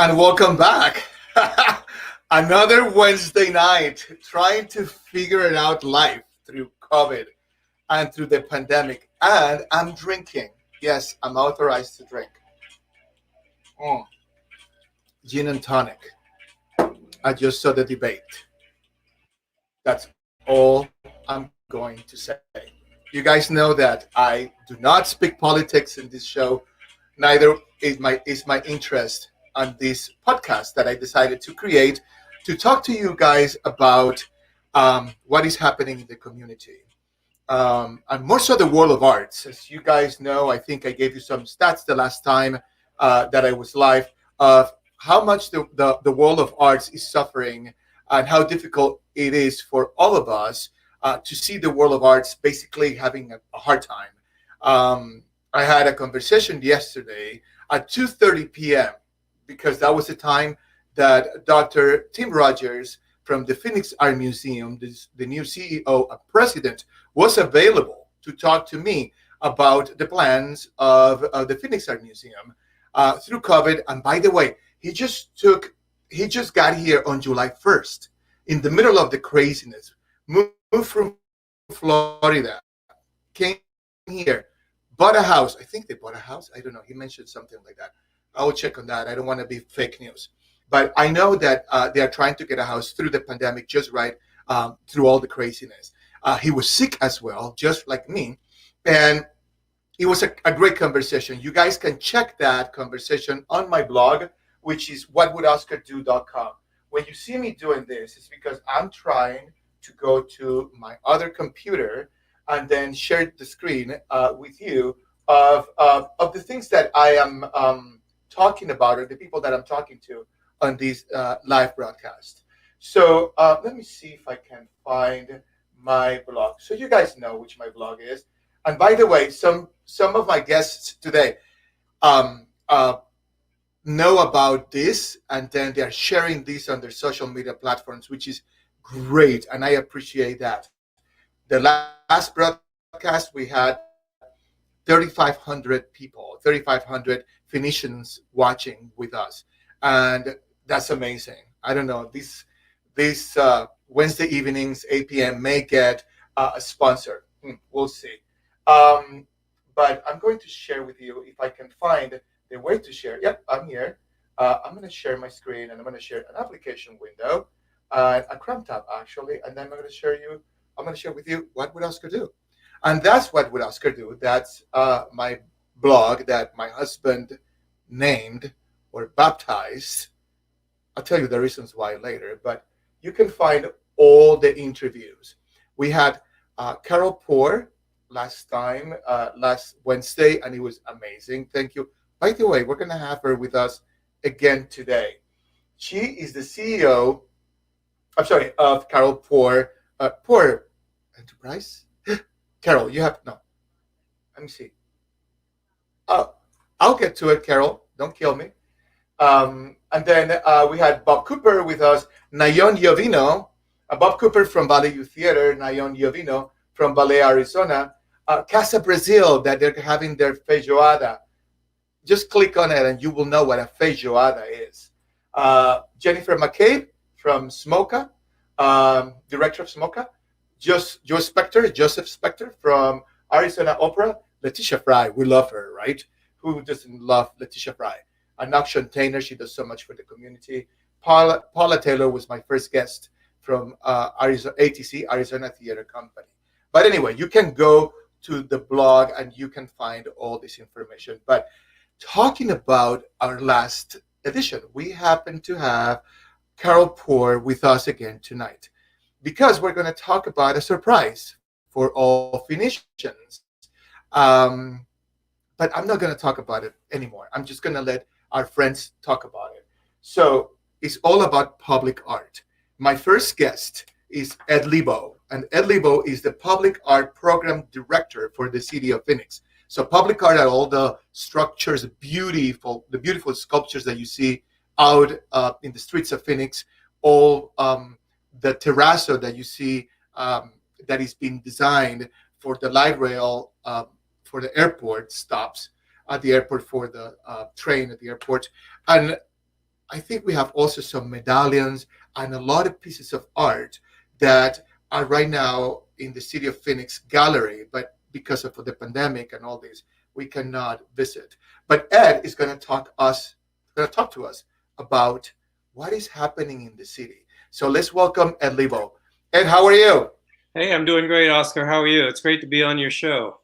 And welcome back. Another Wednesday night trying to figure it out life through COVID and through the pandemic. And I'm drinking. Yes, I'm authorized to drink. Mm, gin and tonic. I just saw the debate. That's all I'm going to say. You guys know that I do not speak politics in this show. Neither is my interest on this podcast that I decided to create to talk to you guys about what is happening in the community, and more so the world of arts. As you guys know, I think I gave you some stats the last time that I was live of how much the world of arts is suffering and how difficult it is for all of us to see the world of arts basically having a hard time. I had a conversation yesterday at 2:30 p.m. because that was the time that Dr. Tim Rogers from the Phoenix Art Museum, the new CEO and president, was available to talk to me about the plans of the Phoenix Art Museum through COVID. And by the way, he just got here on July 1st, in the middle of the craziness, moved from Florida, came here, bought a house. I think they bought a house. I don't know. He mentioned something like that. I will check on that. I don't want to be fake news. But I know that they are trying to get a house through the pandemic just right, through all the craziness. He was sick as well, just like me. And it was a great conversation. You guys can check that conversation on my blog, which is whatwouldoscardo.com. When you see me doing this, it's because I'm trying to go to my other computer and then share the screen with you of the things that I am talking about, or the people that I'm talking to on these live broadcast. So let me see if I can find my blog. So you guys know which my blog is. And by the way, some of my guests today um, uh, know about this, and then they are sharing this on their social media platforms, which is great, and I appreciate that. The last broadcast we had 3,500 people, 3,500 Phoenicians watching with us, and that's amazing. I don't know, these Wednesday evenings 8 p.m. may get a sponsor. We'll see. Um, but I'm going to share with you, if I can find the way to share. Yep, I'm here. I'm going to share my screen, and I'm going to share an application window, a Chrome tab actually, and then I'm going to share with you what would Oscar do. And that's what would Oscar do. That's my blog that my husband named or baptized. I'll tell you the reasons why later, but you can find all the interviews. We had Carol Poor last Wednesday, and it was amazing. Thank you. By the way, we're going to have her with us again today. She is the CEO, of Carol Poor, Poor Enterprise. Carol, you have, no, let me see. Oh, I'll get to it, Carol. Don't kill me. And then we had Bob Cooper with us, Nayon Yovino, Bob Cooper from Ballet Youth Theater, Nayon Yovino from Ballet Arizona, Casa Brazil, that they're having their feijoada. Just click on it and you will know what a feijoada is. Jennifer McCabe from Smoka, director of Smoka. Joseph Spector from Arizona Opera. Letitia Fry, we love her, right? Who doesn't love Letitia Fry? Noche Tainer, she does so much for the community. Paula Taylor was my first guest from Arizona, ATC, Arizona Theater Company. But anyway, you can go to the blog and you can find all this information. But talking about our last edition, we happen to have Carol Poor with us again tonight, because we're going to talk about a surprise for all Phoenicians. But I'm not going to talk about it anymore. I'm just going to let our friends talk about it. So it's all about public art. My first guest is Ed Lebo, and Ed Lebo is the public art program director for the city of Phoenix. So public art are all the structures, the beautiful sculptures that you see out in the streets of Phoenix, all the terrazzo that you see that is being designed for the light rail, for the airport stops at the airport, for the train at the airport. And I think we have also some medallions and a lot of pieces of art that are right now in the City of Phoenix gallery, but because of the pandemic and all this, we cannot visit. But Ed is going to talk to us about what is happening in the city. So let's welcome Ed Lebo. Ed, how are you? Hey, I'm doing great, Oscar. How are you? It's great to be on your show.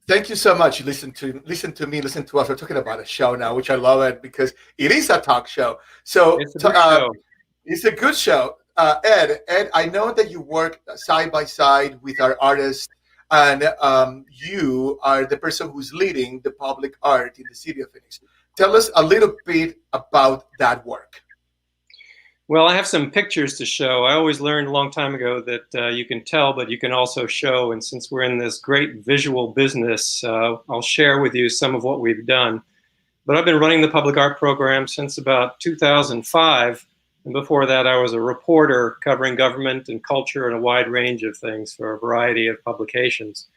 Thank you so much. Listen to us. We're talking about a show now, which I love it because it is a talk show. So It's a good show. it's a good show. Ed, I know that you work side by side with our artists, and you are the person who's leading the public art in the city of Phoenix. Tell us a little bit about that work. Well, I have some pictures to show. I always learned a long time ago that you can tell, but you can also show. And since we're in this great visual business, I'll share with you some of what we've done. But I've been running the public art program since about 2005. And before that, I was a reporter covering government and culture and a wide range of things for a variety of publications.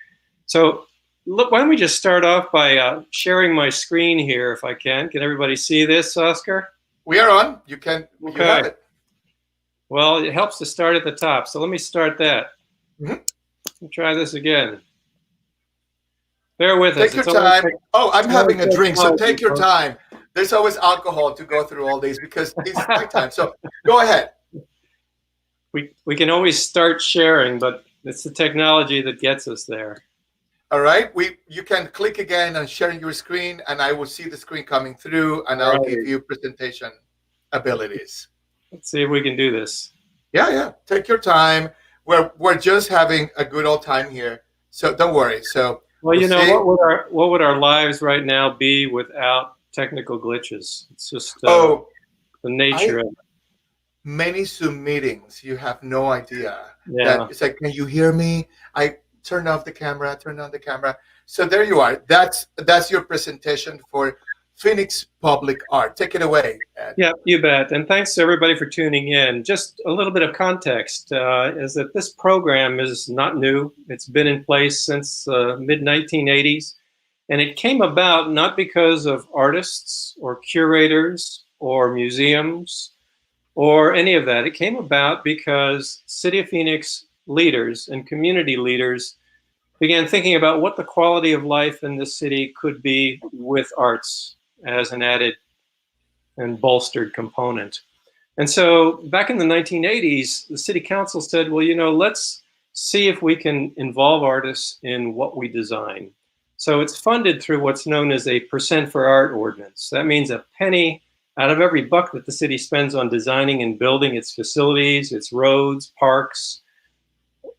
So look, why don't we just start off by sharing my screen here, if I can. Can everybody see this, Oscar? We are on. You Okay. have it. Well, it helps to start at the top. So let me start that. Mm-hmm. Let me try this again. Bear with us. Take your time. Oh, I'm having a drink, so take your time. There's always alcohol to go through all these because it's my time. So go ahead. We can always start sharing, but it's the technology that gets us there. All right. You can click again on sharing your screen, and I will see the screen coming through, and I'll give you presentation abilities. Let's see if we can do this. Yeah. Take your time. We're just having a good old time here, so don't worry. So well, you know, what would our lives right now be without technical glitches? It's just the nature of it. Many Zoom meetings, you have no idea. Yeah. It's like, can you hear me? I turn off the camera, turn on the camera. So there you are. That's your presentation for Phoenix Public Art. Take it away, Ed. Yeah, you bet. And thanks to everybody for tuning in. Just a little bit of context is that this program is not new. It's been in place since mid-1980s. And it came about not because of artists or curators or museums or any of that. It came about because City of Phoenix leaders and community leaders began thinking about what the quality of life in this city could be with arts as an added and bolstered component. And so back in the 1980s, the city council said, well, you know, let's see if we can involve artists in what we design. So it's funded through what's known as a percent for art ordinance. That means a penny out of every buck that the city spends on designing and building its facilities, its roads, parks,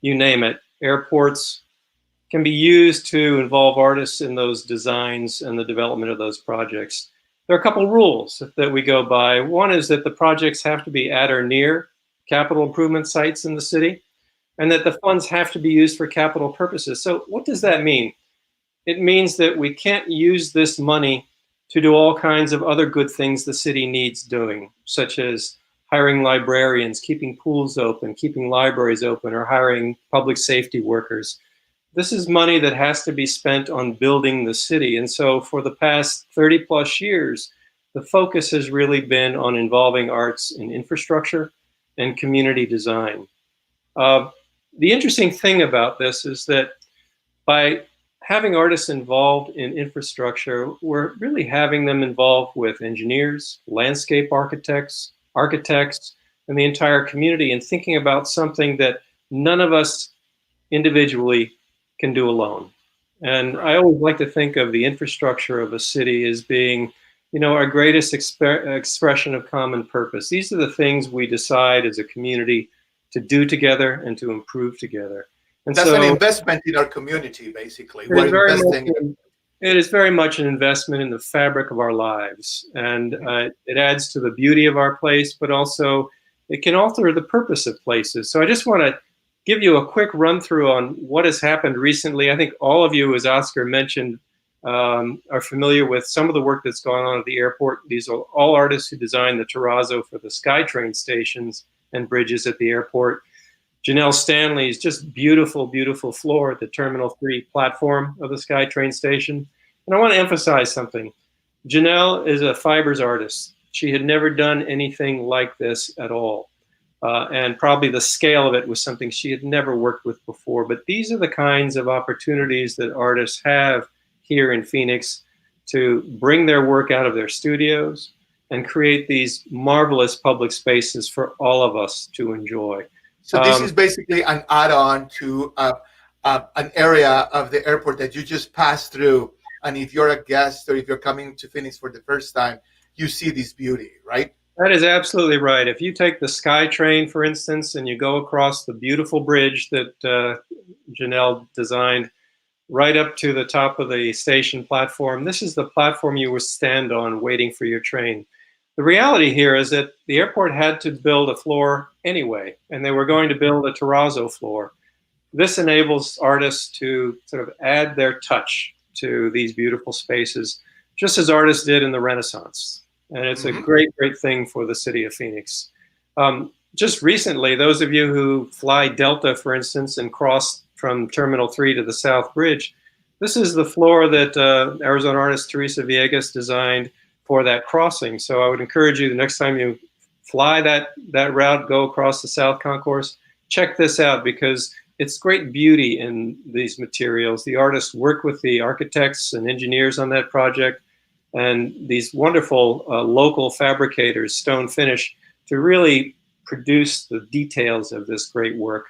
you name it, airports, can be used to involve artists in those designs and the development of those projects. There are a couple rules that we go by. One is that the projects have to be at or near capital improvement sites in the city, and that the funds have to be used for capital purposes. So what does that mean? It means that we can't use this money to do all kinds of other good things the city needs doing, such as hiring librarians, keeping pools open, keeping libraries open, or hiring public safety workers. This is money that has to be spent on building the city. And so for the past 30 plus years, the focus has really been on involving arts in infrastructure and community design. The interesting thing about this is that by having artists involved in infrastructure, we're really having them involved with engineers, landscape architects, and the entire community, and thinking about something that none of us individually can do alone. And I always like to think of the infrastructure of a city as being, you know, our greatest expression of common purpose. These are the things we decide as a community to do together and to improve together. And that's so an investment in our community, basically. It is very much an investment in the fabric of our lives. And it adds to the beauty of our place, but also it can alter the purpose of places. So I just want to give you a quick run through on what has happened recently. I think all of you, as Oscar mentioned, are familiar with some of the work that's gone on at the airport. These are all artists who designed the terrazzo for the SkyTrain stations and bridges at the airport. Janelle Stanley's just beautiful, beautiful floor at the Terminal 3 platform of the SkyTrain station. And I want to emphasize something. Janelle is a fibers artist. She had never done anything like this at all. And probably the scale of it was something she had never worked with before. But these are the kinds of opportunities that artists have here in Phoenix to bring their work out of their studios and create these marvelous public spaces for all of us to enjoy. So this is basically an add-on to an area of the airport that you just passed through. And if you're a guest or if you're coming to Phoenix for the first time, you see this beauty, right? That is absolutely right. If you take the SkyTrain, for instance, and you go across the beautiful bridge that Janelle designed right up to the top of the station platform, this is the platform you would stand on waiting for your train. The reality here is that the airport had to build a floor anyway, and they were going to build a terrazzo floor. This enables artists to sort of add their touch to these beautiful spaces, just as artists did in the Renaissance. And it's a great, great thing for the city of Phoenix. Just recently, those of you who fly Delta, for instance, and cross from Terminal 3 to the South Bridge, this is the floor that Arizona artist Teresa Villegas designed for that crossing. So I would encourage you, the next time you fly that route, go across the South Concourse, check this out, because it's great beauty in these materials. The artists work with the architects and engineers on that project, and these wonderful local fabricators, Stone Finish, to really produce the details of this great work.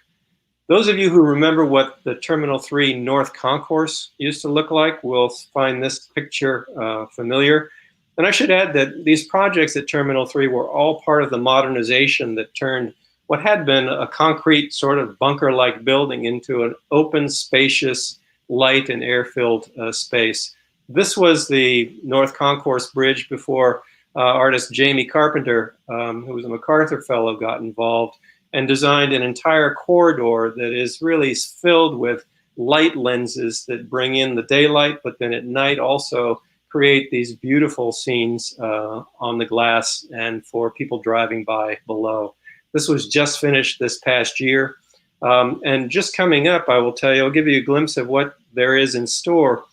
Those of you who remember what the Terminal 3 North Concourse used to look like will find this picture familiar. And I should add that these projects at Terminal 3 were all part of the modernization that turned what had been a concrete sort of bunker-like building into an open, spacious, light and air-filled space. This was the North Concourse Bridge before artist Jamie Carpenter, who was a MacArthur Fellow, got involved and designed an entire corridor that is really filled with light lenses that bring in the daylight, but then at night also create these beautiful scenes on the glass and for people driving by below. This was just finished this past year. And just coming up, I will tell you, I'll give you a glimpse of what there is in store.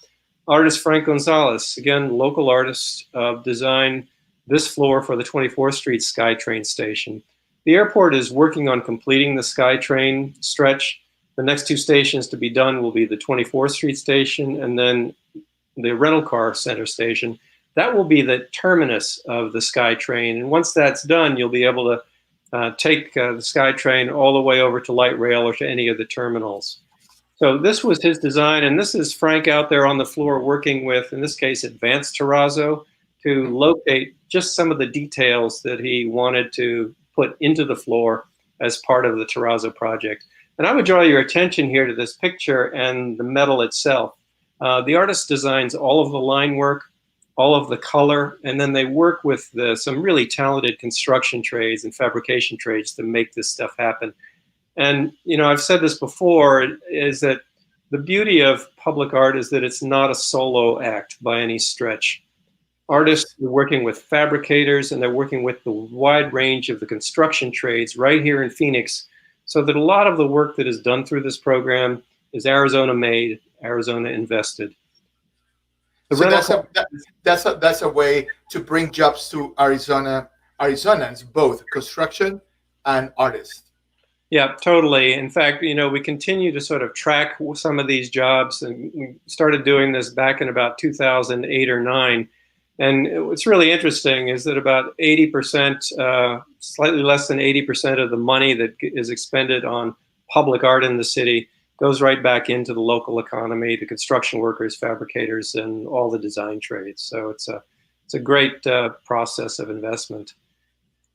Artist Frank Gonzalez, again, local artist, designed this floor for the 24th Street SkyTrain station. The airport is working on completing the SkyTrain stretch. The next two stations to be done will be the 24th Street station and then the rental car center station. That will be the terminus of the SkyTrain. And once that's done, you'll be able to take the SkyTrain all the way over to light rail or to any of the terminals. So this was his design, and this is Frank out there on the floor working with, in this case, Advanced Terrazzo, to locate just some of the details that he wanted to put into the floor as part of the terrazzo project. And I would draw your attention here to this picture and the metal itself. The artist designs all of the line work, all of the color, and then they work with some really talented construction trades and fabrication trades to make this stuff happen. And, you know, I've said this before, is that the beauty of public art is that it's not a solo act by any stretch. Artists are working with fabricators and they're working with the wide range of the construction trades right here in Phoenix, so that a lot of the work that is done through this program is Arizona made, Arizona invested. So that's a way to bring jobs to Arizonans, both construction and artists. Yeah, totally. In fact, you know, we continue to sort of track some of these jobs, and we started doing this back in about 2008 or 9. And what's really interesting is that about 80%, slightly less than 80% of the money that is expended on public art in the city goes right back into the local economy, the construction workers, fabricators, and all the design trades. So it's a great process of investment.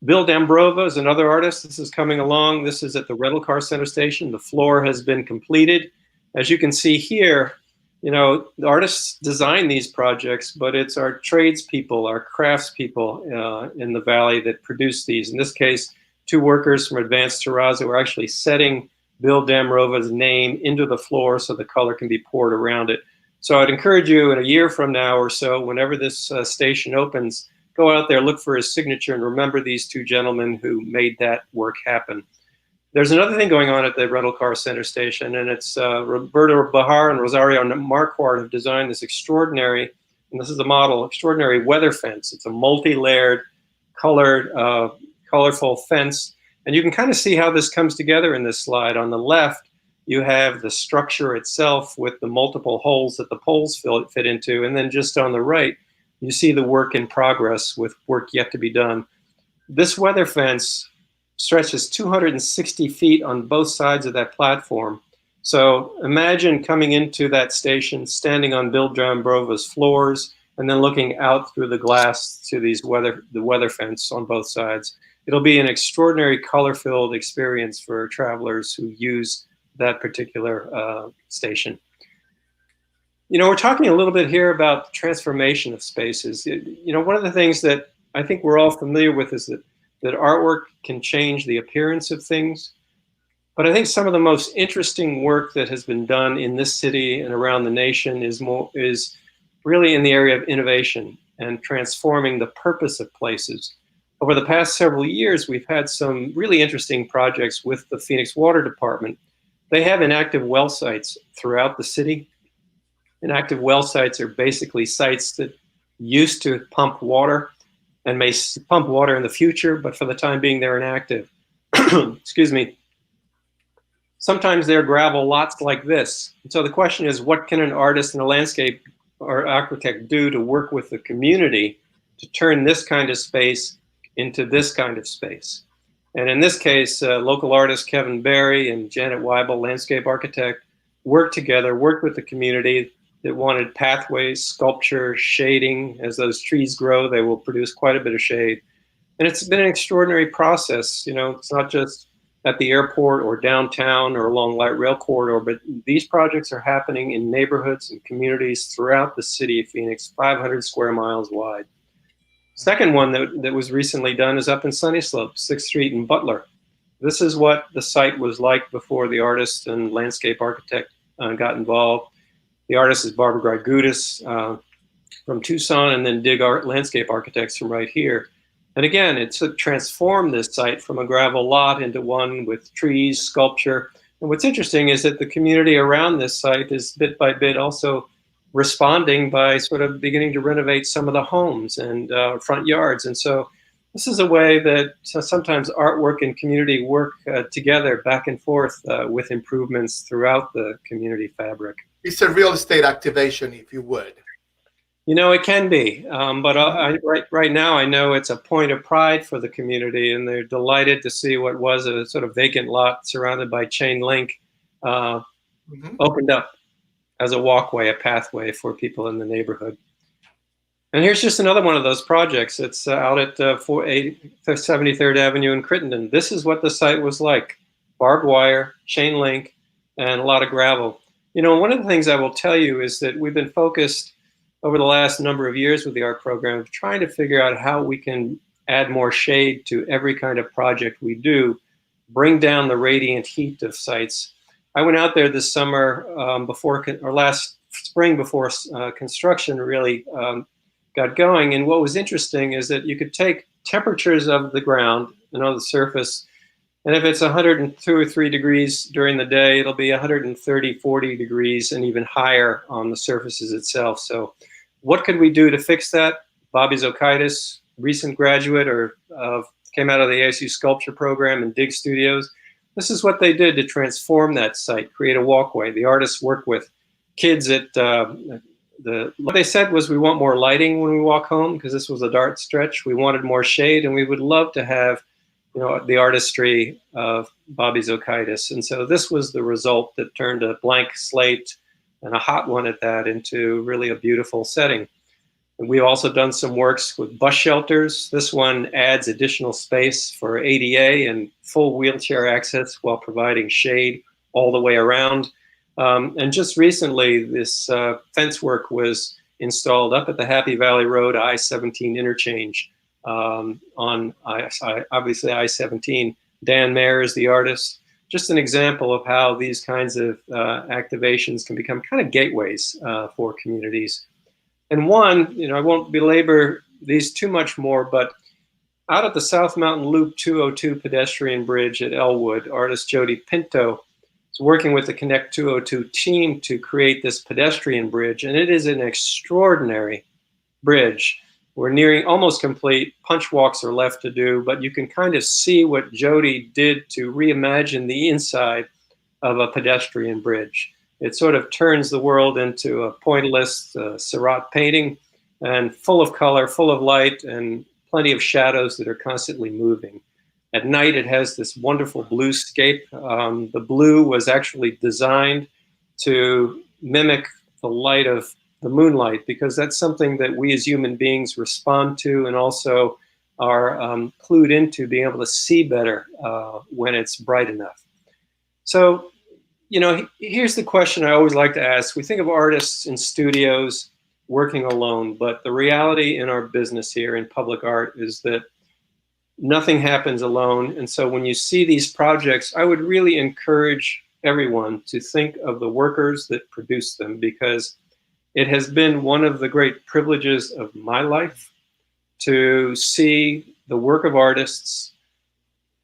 Bill Dambrova is another artist. This is coming along. This is at the rental car center station. The floor has been completed. As you can see here, you know, the artists design these projects, but it's our tradespeople, our craftspeople in the valley that produce these. In this case, two workers from Advanced Terrazzo are actually setting Bill Damrova's name into the floor so the color can be poured around it. So I'd encourage you in a year from now or so, whenever this station opens, go out there, look for his signature, and remember these two gentlemen who made that work happen. There's another thing going on at the rental car center station, and it's Roberto Bahar and Rosario Marquardt have designed this extraordinary, and this is the model, extraordinary weather fence. It's a multi-layered colorful fence. And you can kind of see how this comes together in this slide. On the left, you have the structure itself with the multiple holes that the poles fit into. And then just on the right, you see the work in progress with work yet to be done. This weather fence stretches 260 feet on both sides of that platform. So imagine coming into that station, standing on Bill Jambrova's floors, and then looking out through the glass to the weather fence on both sides. It'll be an extraordinary color-filled experience for travelers who use that particular station. You know, we're talking a little bit here about the transformation of spaces. You know, one of the things that I think we're all familiar with is that artwork can change the appearance of things. But I think some of the most interesting work that has been done in this city and around the nation is really in the area of innovation and transforming the purpose of places. Over the past several years, we've had some really interesting projects with the Phoenix Water Department. They have inactive well sites throughout the city. Inactive well sites are basically sites that used to pump water and may pump water in the future, but for the time being, they're inactive. Excuse me. Sometimes they're gravel lots like this. And so the question is, what can an artist and a landscape or architect do to work with the community to turn this kind of space into this kind of space? And in this case, local artist Kevin Berry and Janet Weibel, landscape architect, worked together, worked with the community that wanted pathways, sculpture, shading. As those trees grow, they will produce quite a bit of shade. And it's been an extraordinary process. You know, it's not just at the airport or downtown or along light rail corridor, but these projects are happening in neighborhoods and communities throughout the city of Phoenix, 500 square miles wide. Second one that was recently done is up in Sunny Slope, 6th Street in Butler. This is what the site was like before the artist and landscape architect got involved. The artist is Barbara Grigudis from Tucson, and then Dig Art Landscape Architects from right here. And again, it's transformed this site from a gravel lot into one with trees, sculpture. And what's interesting is that the community around this site is bit by bit also responding by sort of beginning to renovate some of the homes and front yards. And so this is a way that sometimes artwork and community work together back and forth with improvements throughout the community fabric. It's a real estate activation, if you would. You know, it can be, but right now I know it's a point of pride for the community, and they're delighted to see what was a sort of vacant lot surrounded by chain link opened up as a walkway, a pathway for people in the neighborhood. And here's just another one of those projects. It's out at 73rd Avenue in Crittenden. This is what the site was like: barbed wire, chain link, and a lot of gravel. You know, one of the things I will tell you is that we've been focused over the last number of years with the art program of trying to figure out how we can add more shade to every kind of project we do, bring down the radiant heat of sites. I went out there this summer last spring before construction really got going. And what was interesting is that you could take temperatures of the ground and on the surface, and if it's 102 or 3 degrees during the day, it'll be 130, 40 degrees and even higher on the surfaces itself. So what could we do to fix that? Bobby Zokaitis, recent graduate came out of the ASU sculpture program and Dig Studios. This is what they did to transform that site, create a walkway. The artists worked with kids at what they said was, we want more lighting when we walk home because this was a dart stretch. We wanted more shade, and we would love to have, you know, the artistry of Bobby Zokaitis. And so this was the result that turned a blank slate, and a hot one at that, into really a beautiful setting. And we've also done some works with bus shelters. This one adds additional space for ADA and full wheelchair access while providing shade all the way around. And just recently, this fence work was installed up at the Happy Valley Road I-17 interchange on obviously I-17. Dan Mayer is the artist. Just an example of how these kinds of activations can become kind of gateways for communities. And one, you know, I won't belabor these too much more, but out at the South Mountain Loop 202 pedestrian bridge at Elwood, artist Jody Pinto is working with the Connect 202 team to create this pedestrian bridge. And it is an extraordinary bridge. We're nearing almost complete. Punch walks are left to do, but you can kind of see what Jody did to reimagine the inside of a pedestrian bridge. It sort of turns the world into a pointillist Seurat painting, and full of color, full of light, and plenty of shadows that are constantly moving. At night, it has this wonderful bluescape. The blue was actually designed to mimic the light of the moonlight, because that's something that we as human beings respond to and also are clued into being able to see better when it's bright enough. So, here's the question I always like to ask. We think of artists in studios working alone, but the reality in our business here in public art is that nothing happens alone. And so when you see these projects, I would really encourage everyone to think of the workers that produce them, because it has been one of the great privileges of my life to see the work of artists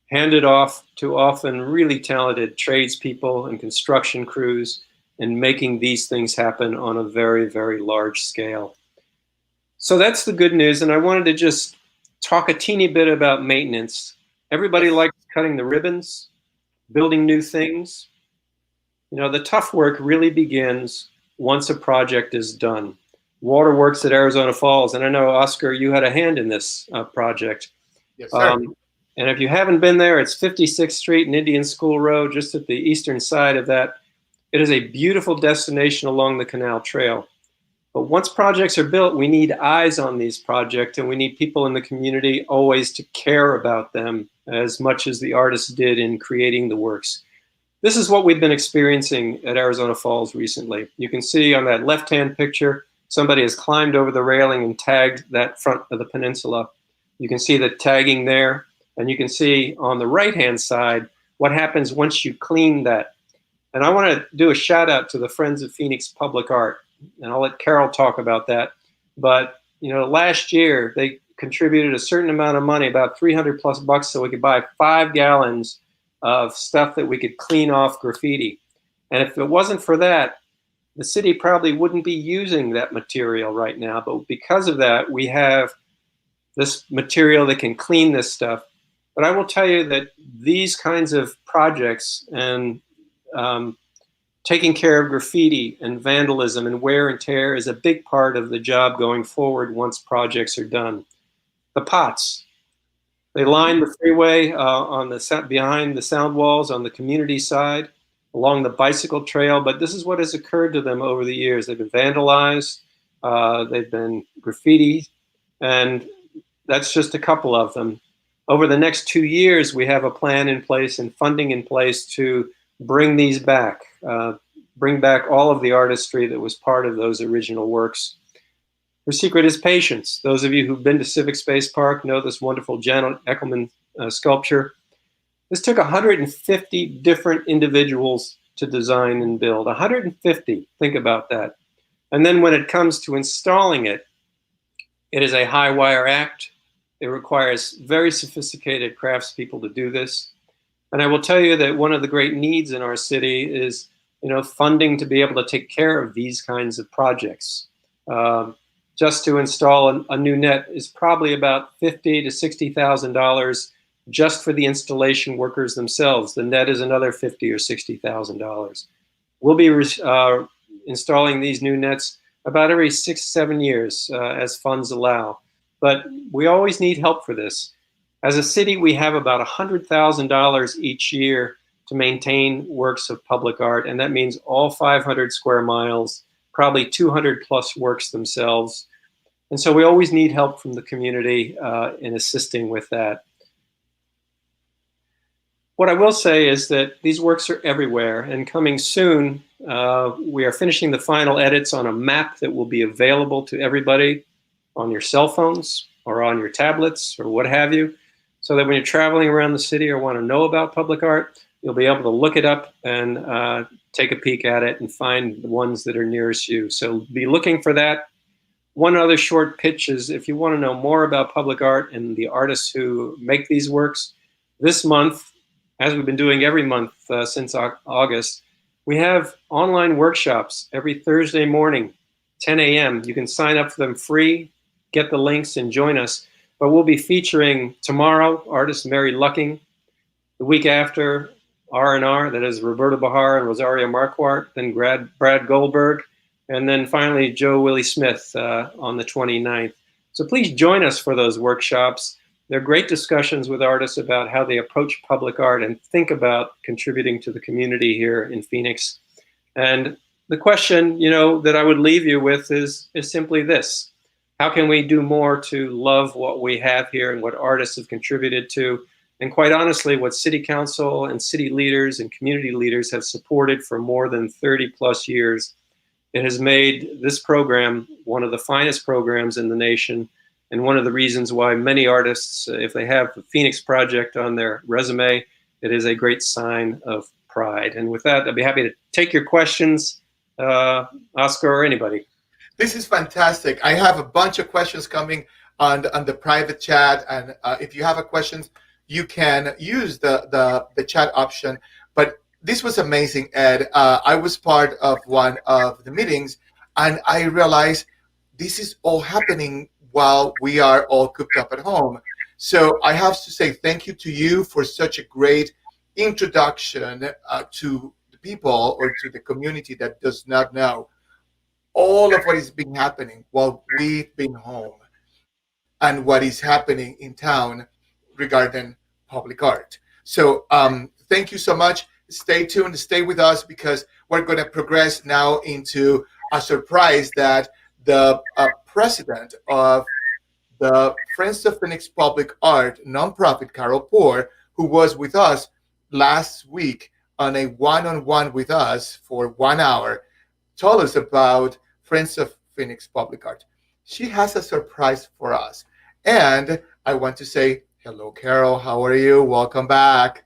handed off to often really talented tradespeople and construction crews, and making these things happen on a very, very large scale. So that's the good news. And I wanted to just talk a teeny bit about maintenance. Everybody likes cutting the ribbons, building new things. The tough work really begins once a project is done. Waterworks at Arizona Falls, and I know, Oscar, you had a hand in this project. Yes, sir. And if you haven't been there, it's 56th Street and Indian School Road, just at the eastern side of that. It is a beautiful destination along the Canal Trail. But once projects are built, we need eyes on these projects, and we need people in the community always to care about them as much as the artists did in creating the works. This is what we've been experiencing at Arizona Falls recently. You can see on that left-hand picture, somebody has climbed over the railing and tagged that front of the peninsula. You can see the tagging there, and you can see on the right-hand side what happens once you clean that. And I want to do a shout out to the Friends of Phoenix Public Art, and I'll let Carol talk about that. But last year they contributed a certain amount of money, about $300+ so we could buy 5 gallons of stuff that we could clean off graffiti. And if it wasn't for that, the city probably wouldn't be using that material right now. But because of that, we have this material that can clean this stuff. But I will tell you that these kinds of projects and taking care of graffiti and vandalism and wear and tear is a big part of the job going forward once projects are done. The pots, they line the freeway behind the sound walls on the community side, along the bicycle trail, but this is what has occurred to them over the years. They've been vandalized, they've been graffiti, and that's just a couple of them. Over the next 2 years, we have a plan in place and funding in place to bring these back, bring back all of the artistry that was part of those original works. The secret is patience. Those of you who've been to Civic Space Park know this wonderful Janet Eckelman sculpture. This took 150 different individuals to design and build. 150, think about that. And then when it comes to installing it, it is a high wire act. It requires very sophisticated craftspeople to do this. And I will tell you that one of the great needs in our city is, funding to be able to take care of these kinds of projects. Just to install a new net is probably about $50,000 to $60,000 just for the installation workers themselves. The net is another $50,000 or $60,000. We'll be installing these new nets about every 6-7 years as funds allow. But we always need help for this. As a city, we have about $100,000 each year to maintain works of public art, and that means all 500 square miles, probably 200+ works themselves. And so we always need help from the community in assisting with that. What I will say is that these works are everywhere, and coming soon, we are finishing the final edits on a map that will be available to everybody on your cell phones or on your tablets or what have you, so that when you're traveling around the city or want to know about public art, you'll be able to look it up and take a peek at it and find the ones that are nearest you. So be looking for that. One other short pitch is, if you want to know more about public art and the artists who make these works, this month, as we've been doing every month since August, we have online workshops every Thursday morning, 10 a.m. You can sign up for them free. get the links and join us. But we'll be featuring tomorrow artist Mary Lucking, the week after R&R, that is Roberta Bahar and Rosario Marquardt, then Brad Goldberg, and then finally Joe Willie Smith on the 29th. So please join us for those workshops. They're great discussions with artists about how they approach public art and think about contributing to the community here in Phoenix. And the question, that I would leave you with is simply this: how can we do more to love what we have here and what artists have contributed to? And quite honestly, what City Council and city leaders and community leaders have supported for more than 30 plus years. It has made this program one of the finest programs in the nation, and one of the reasons why many artists, if they have the Phoenix Project on their resume, it is a great sign of pride. And with that, I'd be happy to take your questions, Oscar or anybody. This is fantastic. I have a bunch of questions coming on the private chat, and if you have a questions, you can use the chat option. But this was amazing, Ed. I was part of one of the meetings, and I realized this is all happening while we are all cooped up at home. So I have to say thank you to you for such a great introduction to the people or to the community that does not know all of what is been happening while we've been home and what is happening in town regarding public art. So thank you so much. Stay tuned, stay with us, because we're going to progress now into a surprise that the president of the Friends of Phoenix Public Art nonprofit, Carol Poor, who was with us last week on a one-on-one with us for 1 hour, told us about Friends of Phoenix Public Art. She has a surprise for us. And I want to say, hello, Carol. How are you? Welcome back.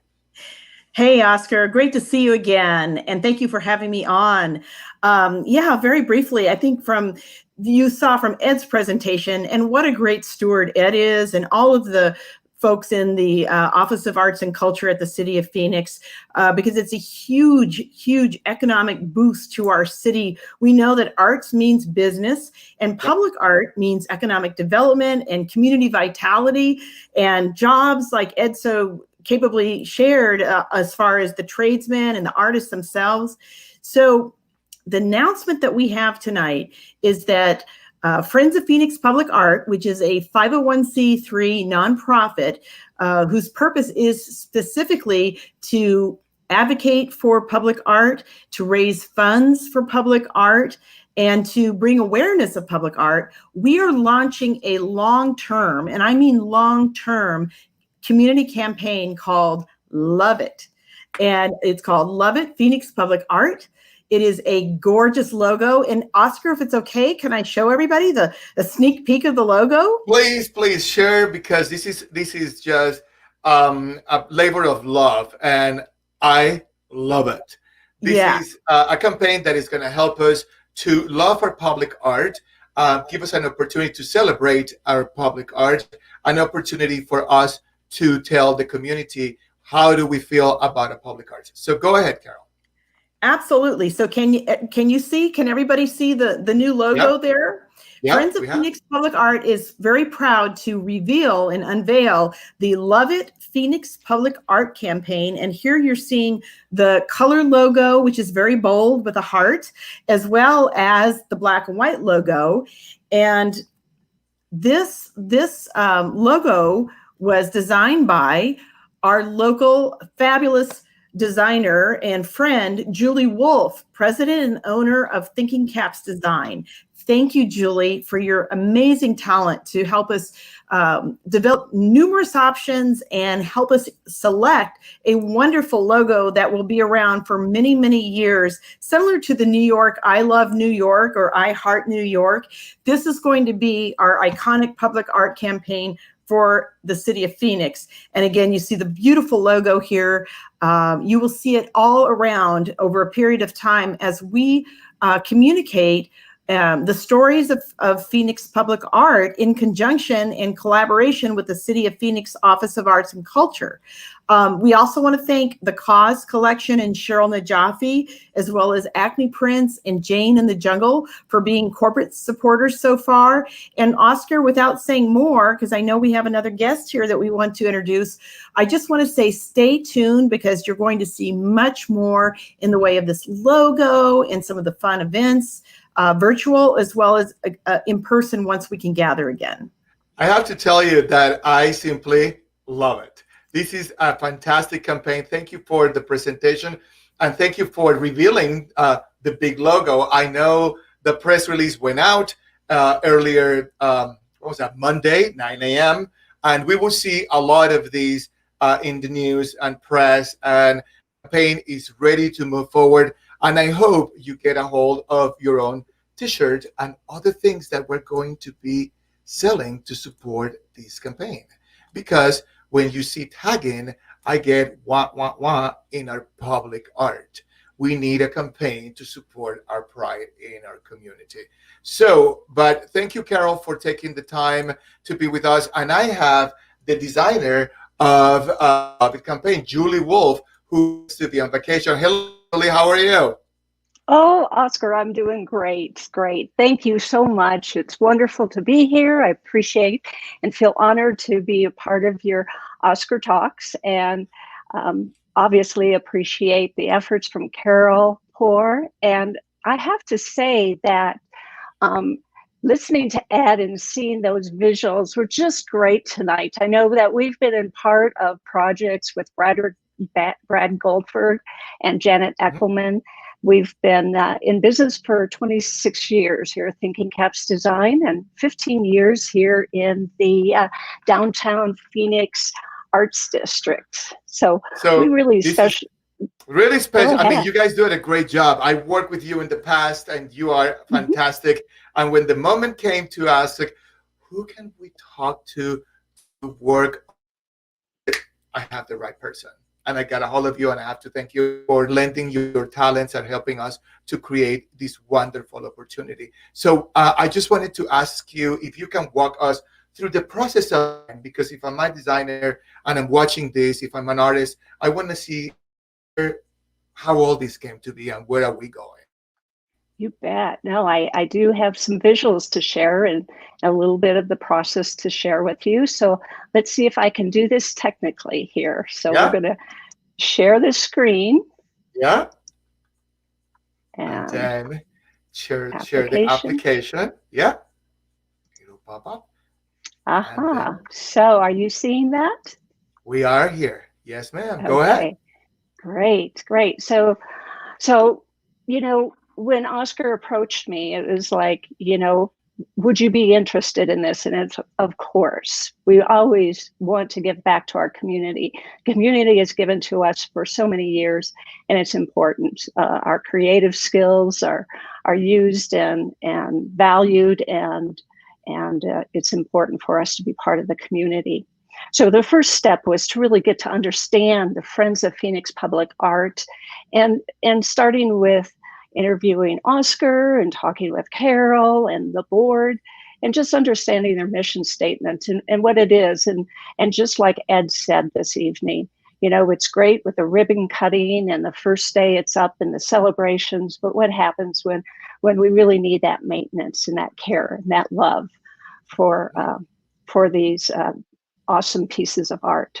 Hey, Oscar. Great to see you again. And thank you for having me on. Yeah, very briefly, I think you saw from Ed's presentation, and what a great steward Ed is, and all of the folks in the Office of Arts and Culture at the City of Phoenix, because it's a huge, huge economic boost to our city. We know that arts means business, and public art means economic development and community vitality and jobs, like Ed so capably shared, as far as the tradesmen and the artists themselves. So the announcement that we have tonight is that Friends of Phoenix Public Art, which is a 501c3 nonprofit whose purpose is specifically to advocate for public art, to raise funds for public art, and to bring awareness of public art, we are launching a long-term, and I mean long-term, community campaign called Love It. And it's called Love It Phoenix Public Art. It is a gorgeous logo. And Oscar, if it's okay, can I show everybody the sneak peek of the logo? Please share, because this is just a labor of love, and I love it. This is a campaign that is going to help us to love our public art, give us an opportunity to celebrate our public art, an opportunity for us to tell the community how do we feel about a public art. So go ahead, Carol. Absolutely. So can you see? Can everybody see the new logo there? Friends of Phoenix Public Art is very proud to reveal and unveil the Love It Phoenix Public Art campaign. And here you're seeing the color logo, which is very bold with a heart, as well as the black and white logo. And this logo was designed by our local fabulous designer and friend, Julie Wolf, president and owner of Thinking Caps Design. Thank you, Julie, for your amazing talent to help us develop numerous options and help us select a wonderful logo that will be around for many, many years, similar to the New York I Love New York or I Heart New York. This is going to be our iconic public art campaign for the city of Phoenix. And again, you see the beautiful logo here. You will see it all around over a period of time as we communicate The stories of Phoenix Public Art in conjunction and collaboration with the City of Phoenix Office of Arts and Culture. We also want to thank the Cause Collection and Cheryl Najafi, as well as Acme Prints and Jane in the Jungle for being corporate supporters so far. And Oscar, without saying more, because I know we have another guest here that we want to introduce, I just want to say stay tuned, because you're going to see much more in the way of this logo and some of the fun events, virtual as well as in person once we can gather again. I have to tell you that I simply love it. This is a fantastic campaign. Thank you for the presentation, and thank you for revealing the big logo. I know the press release went out earlier, what was that, Monday, 9 a.m., and we will see a lot of these in the news and press, and the campaign is ready to move forward. And I hope you get a hold of your own t-shirt and other things that we're going to be selling to support this campaign. Because when you see tagging, I get wah in our public art. We need a campaign to support our pride in our community. So, but thank you, Carol, for taking the time to be with us. And I have the designer of the campaign, Julie Wolf, who is to be on vacation. Hello, Julie, how are you? Oh, Oscar, I'm doing great. Great. Thank you so much. It's wonderful to be here. I appreciate and feel honored to be a part of your Oscar Talks, and obviously appreciate the efforts from Carol Poor. And I have to say that listening to Ed and seeing those visuals were just great tonight. I know that we've been in part of projects with Brad Goldberg and Janet Eckelman. We've been in business for 26 years here at Thinking Caps Design, and 15 years here in the downtown Phoenix Arts District. So we really special. Really special. I mean, you guys do a great job. I worked with you in the past, and you are fantastic. And when the moment came to ask, like, who can we talk to work, I have the right person. And I got a hold of you, and I have to thank you for lending your talents and helping us to create this wonderful opportunity. So I just wanted to ask you if you can walk us through the process of, because if I'm a designer and I'm watching this, if I'm an artist, I want to see how all this came to be and where are we going. You bet. No, I do have some visuals to share and a little bit of the process to share with you. So let's see if I can do this technically here. So we're going to share the screen. Yeah. And then share the application. Yeah. It'll pop up. Aha. So are you seeing that? We are here. Yes, ma'am. Go ahead. Great. So, you know, when Oscar approached me, it was like, you know, would you be interested in this? And it's, of course, we always want to give back to our community. Community is given to us for so many years, and it's important. Our creative skills are used and valued, and it's important for us to be part of the community. So the first step was to really get to understand the Friends of Phoenix Public Art, and starting with interviewing Oscar and talking with Carol and the board, and just understanding their mission statement and what it is. And just like Ed said this evening, you know, it's great with the ribbon cutting and the first day it's up and the celebrations, but what happens when we really need that maintenance and that care and that love for these awesome pieces of art.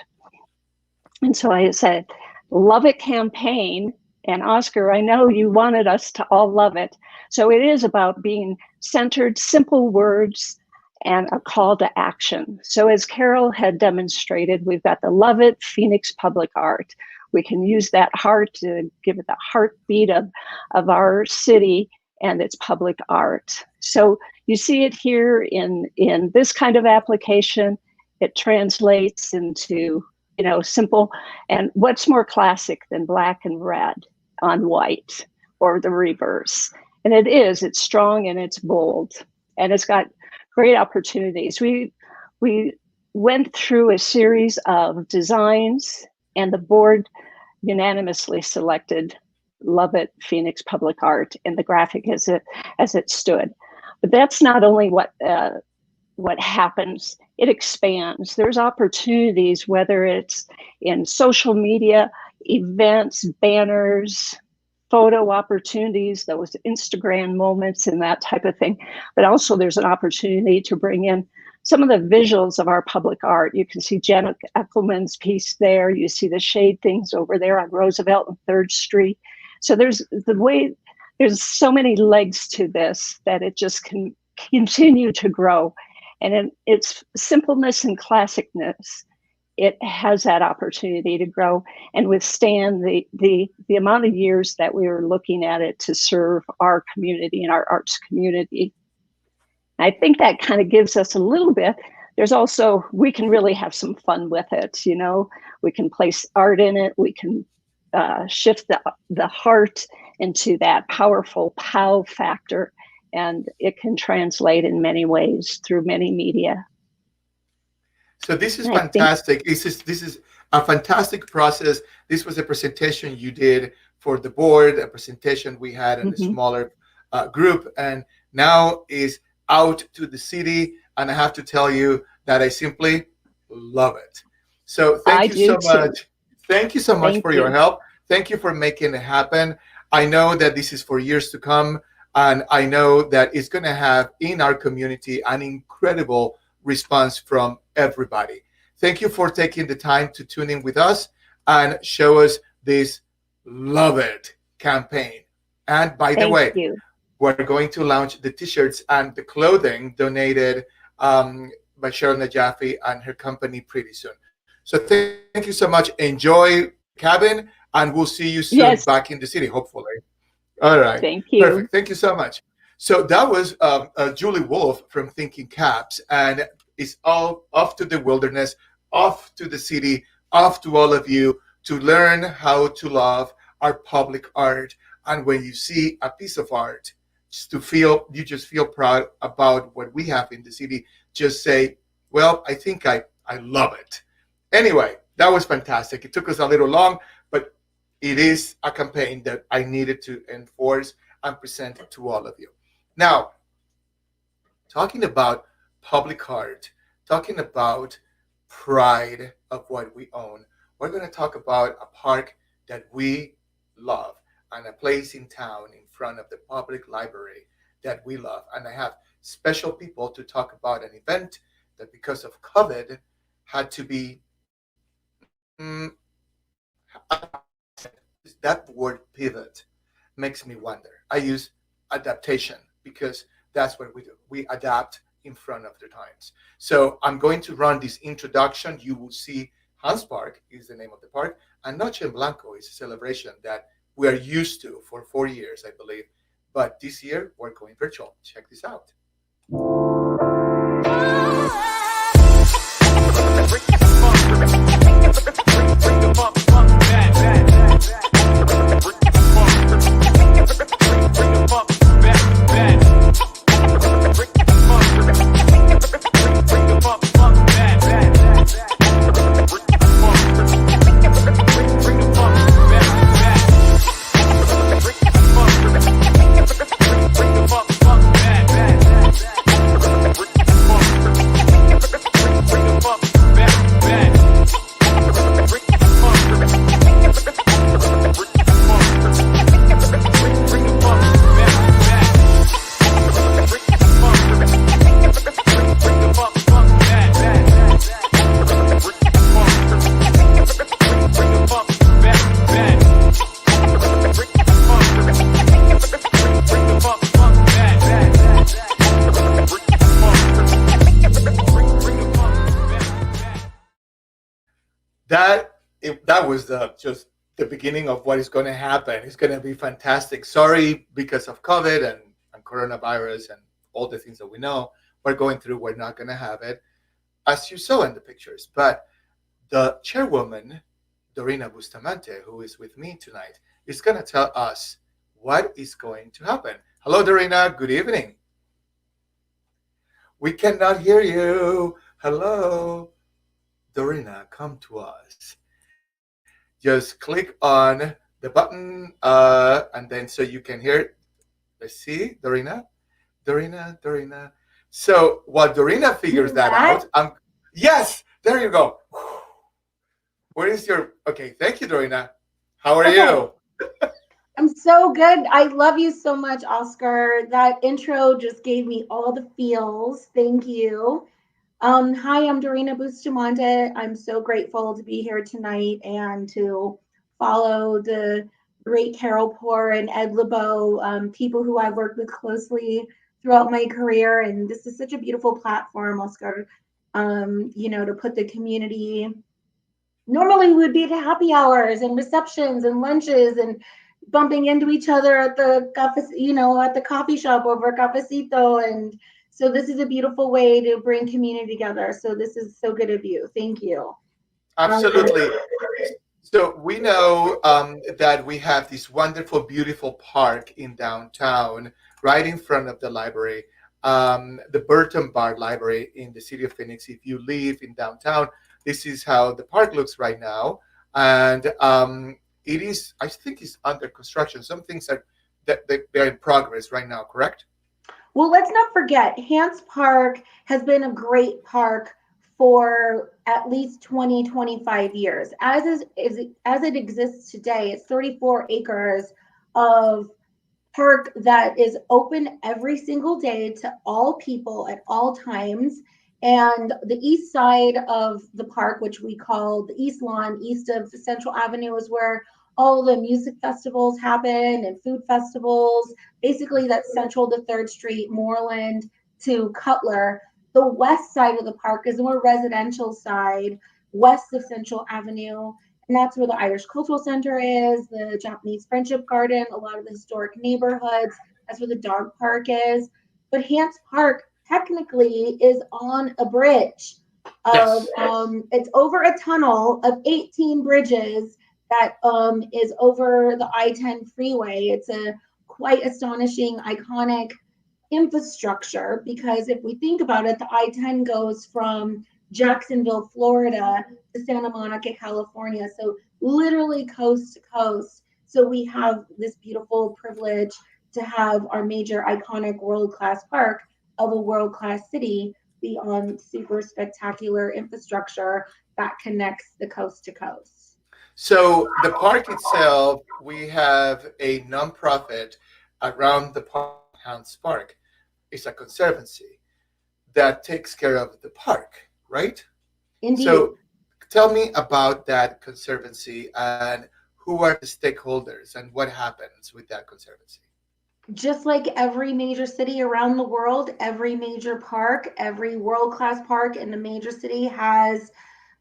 And so I said, love it campaign. And Oscar, I know you wanted us to all love it. So it is about being centered, simple words, and a call to action. So as Carol had demonstrated, we've got the Love It Phoenix Public Art. We can use that heart to give it the heartbeat of our city and its public art. So you see it here in this kind of application. It translates into, you know, simple. And what's more classic than black and red on white, or the reverse? And it's strong and it's bold, and it's got great opportunities. We went through a series of designs, and the board unanimously selected Love It Phoenix Public Art and the graphic as it stood. But that's not only what happens, it expands. There's opportunities, whether it's in social media, events, banners, photo opportunities, those Instagram moments and that type of thing. But also there's an opportunity to bring in some of the visuals of our public art. You can see Janet Eckelman's piece there. You see the shade things over there on Roosevelt and 3rd Street. So there's so many legs to this that it just can continue to grow. And in its simpleness and classicness, it has that opportunity to grow and withstand the amount of years that we were looking at it to serve our community and our arts community. I think that kind of gives us a little bit. There's also, we can really have some fun with it. You know, we can place art in it. We can shift the heart into that powerful POW factor, and it can translate in many ways through many media. So this is fantastic. This is a fantastic process. This was a presentation you did for the board, a presentation we had in a smaller group, and now is out to the city. And I have to tell you that I simply love it. So thank you so much. Thank you so much for your help. Thank you for making it happen. I know that this is for years to come, and I know that it's going to have in our community an incredible response from everybody. Thank you for taking the time to tune in with us and show us this Love It campaign. And by the way, we're going to launch the t-shirts and the clothing donated by Cheryl Najafi and her company pretty soon. So thank you so much. Enjoy cabin, and we'll see you soon back in the city, hopefully. All right. Thank you. Perfect. Thank you so much. So that was Julie Wolf from Thinking Caps, and it's all off to the wilderness, off to the city, off to all of you to learn how to love our public art. And when you see a piece of art, you just feel proud about what we have in the city. Just say, well, I think I love it. Anyway, that was fantastic. It took us a little long, but it is a campaign that I needed to enforce and present it to all of you. Now, talking about public art, talking about pride of what we own, we're going to talk about a park that we love and a place in town in front of the public library that we love. And I have special people to talk about an event that because of COVID had to be, that word pivot makes me wonder. I use adaptation because that's what we do. We adapt in front of the times. So I'm going to run this introduction. You will see Hance Park is the name of the park, and Noche en Blanco is a celebration that we are used to for 4 years, I believe. But this year, we're going virtual. Check this out. That was just the beginning of what is going to happen. It's going to be fantastic. Sorry, because of COVID and coronavirus and all the things that we know we're going through, we're not going to have it, as you saw in the pictures. But the chairwoman, Dorina Bustamante, who is with me tonight, is going to tell us what is going to happen. Hello, Dorina. Good evening. We cannot hear you. Hello. Dorina, come to us. Just click on the button, and then so you can hear it. Let's see, Dorina. Dorina. So while Dorina figures that out, yes, there you go. Where is your, okay, thank you, Dorina. How are you? I'm so good. I love you so much, Oscar. That intro just gave me all the feels. Thank you. Hi, I'm Dorina Bustamante. I'm so grateful to be here tonight and to follow the great Carol Poor and Ed LeBeau, people who I've worked with closely throughout my career. And this is such a beautiful platform, Oscar, to put the community. Normally we would be at happy hours and receptions and lunches and bumping into each other at the at the coffee shop over a cafecito. And so this is a beautiful way to bring community together. So this is so good of you. Thank you. Absolutely. So we know that we have this wonderful, beautiful park in downtown, right in front of the library, the Burton Bar Library in the city of Phoenix. If you live in downtown, this is how the park looks right now. And it is, I think, it's under construction. Some things are that they're in progress right now, correct? Well, let's not forget, Hance Park has been a great park for at least 20, 25 years. As it exists today, it's 34 acres of park that is open every single day to all people at all times. And the east side of the park, which we call the East Lawn, east of Central Avenue, is where all the music festivals happen and food festivals. Basically, that's Central to 3rd Street, Moreland to Cutler. The west side of the park is the more residential side, west of Central Avenue. And that's where the Irish Cultural Center is, the Japanese Friendship Garden, a lot of the historic neighborhoods. That's where the dog park is. But Hance Park technically is on a bridge. Yes. It's over a tunnel of 18 bridges that is over the I-10 freeway. It's a quite astonishing, iconic infrastructure, because if we think about it, the I-10 goes from Jacksonville, Florida to Santa Monica, California. So literally coast to coast. So we have this beautiful privilege to have our major iconic world-class park of a world-class city be on super spectacular infrastructure that connects the coast to coast. So the park itself, we have a nonprofit around the park, Hance Park. It's a conservancy that takes care of the park, right? Indeed. So tell me about that conservancy and who are the stakeholders and what happens with that conservancy. Just like every major city around the world, every major park, every world-class park in a major city has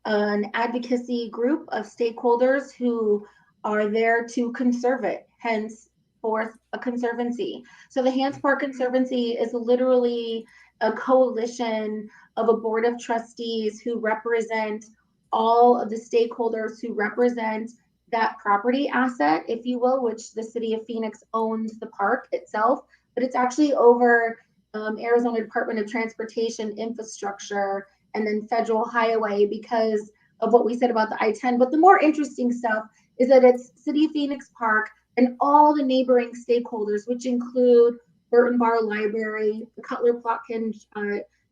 an advocacy group of stakeholders who are there to conserve it, hence forth a conservancy. So the Hance Park Conservancy is literally a coalition of a board of trustees who represent all of the stakeholders who represent that property asset, if you will, which the city of Phoenix owns the park itself, but it's actually over Arizona Department of Transportation infrastructure and then federal highway because of what we said about the I-10. But the more interesting stuff is that it's City of Phoenix Park and all the neighboring stakeholders, which include Burton Bar Library, the Cutler Plotkin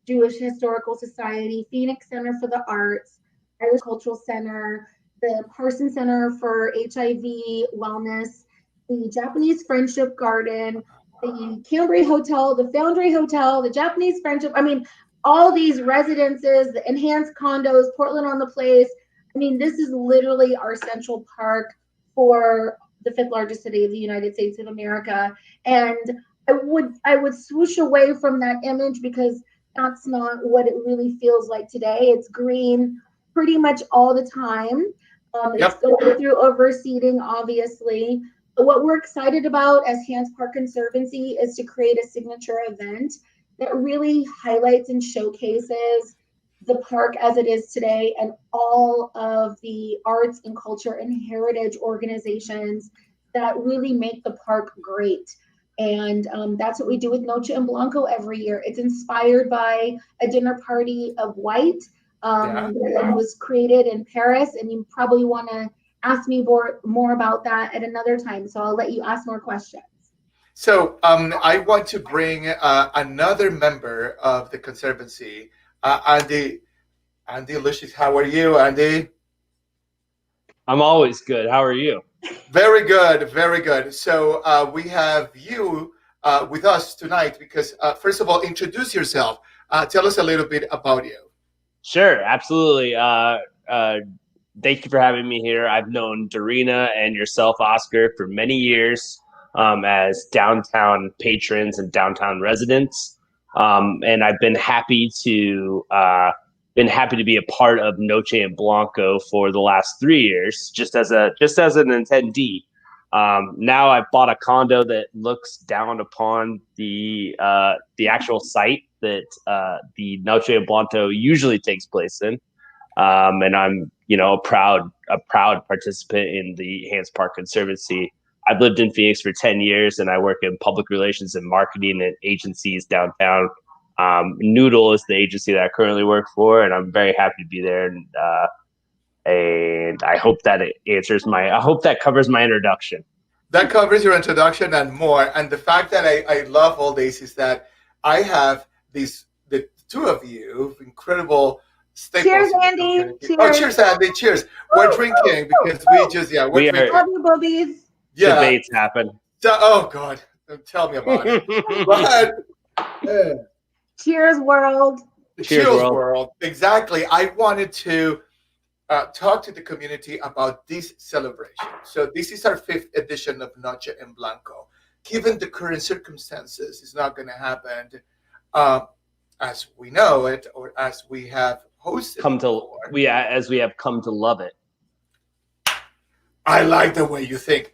Jewish Historical Society, Phoenix Center for the Arts, Irish Cultural Center, the Parsons Center for HIV Wellness, the Japanese Friendship Garden, the Cambry Hotel, the Foundry Hotel, the Japanese Friendship. I mean, all these residences, the enhanced condos, Portland on the Place. I mean, this is literally our central park for the 5th largest city of the United States of America. And I would swoosh away from that image because that's not what it really feels like today. It's green pretty much all the time. It's going through overseeding, obviously. But what we're excited about as Hance Park Conservancy is to create a signature event that really highlights and showcases the park as it is today and all of the arts and culture and heritage organizations that really make the park great. And that's what we do with Noche en Blanco every year. It's inspired by a dinner party of white that was created in Paris, and you probably want to ask me more about that at another time. So I'll let you ask more questions. So I want to bring another member of the Conservancy, Andy. Andy Lucius, how are you, Andy? I'm always good. How are you? Very good, very good. So we have you with us tonight because, first of all, introduce yourself. Tell us a little bit about you. Sure, absolutely. Thank you for having me here. I've known Dorina and yourself, Oscar, for many years as downtown patrons and downtown residents, and I've been happy to be a part of Noche en Blanco for the last 3 years, just as an attendee. Now I've bought a condo that looks down upon the actual site that the Noche en Blanco usually takes place in, and I'm a proud participant in the Hance Conservancy. I've lived in Phoenix for 10 years, and I work in public relations and marketing at agencies downtown. Noodle is the agency that I currently work for, and I'm very happy to be there. And I hope that covers my introduction. That covers your introduction and more. And the fact that I love all this is that I have the two of you, incredible staples. Cheers, Andy. Cheers. Oh, cheers, Andy. Cheers. We're drinking because we're drinking. Love you, boobies. Yeah. Debates happen. Oh, God. Don't tell me about it. But, cheers, world. Cheers, world. Exactly. I wanted to talk to the community about this celebration. So this is our 5th edition of Noche en Blanco. Given the current circumstances, it's not going to happen as we know it or as we have hosted. As we have come to love it. I like the way you think.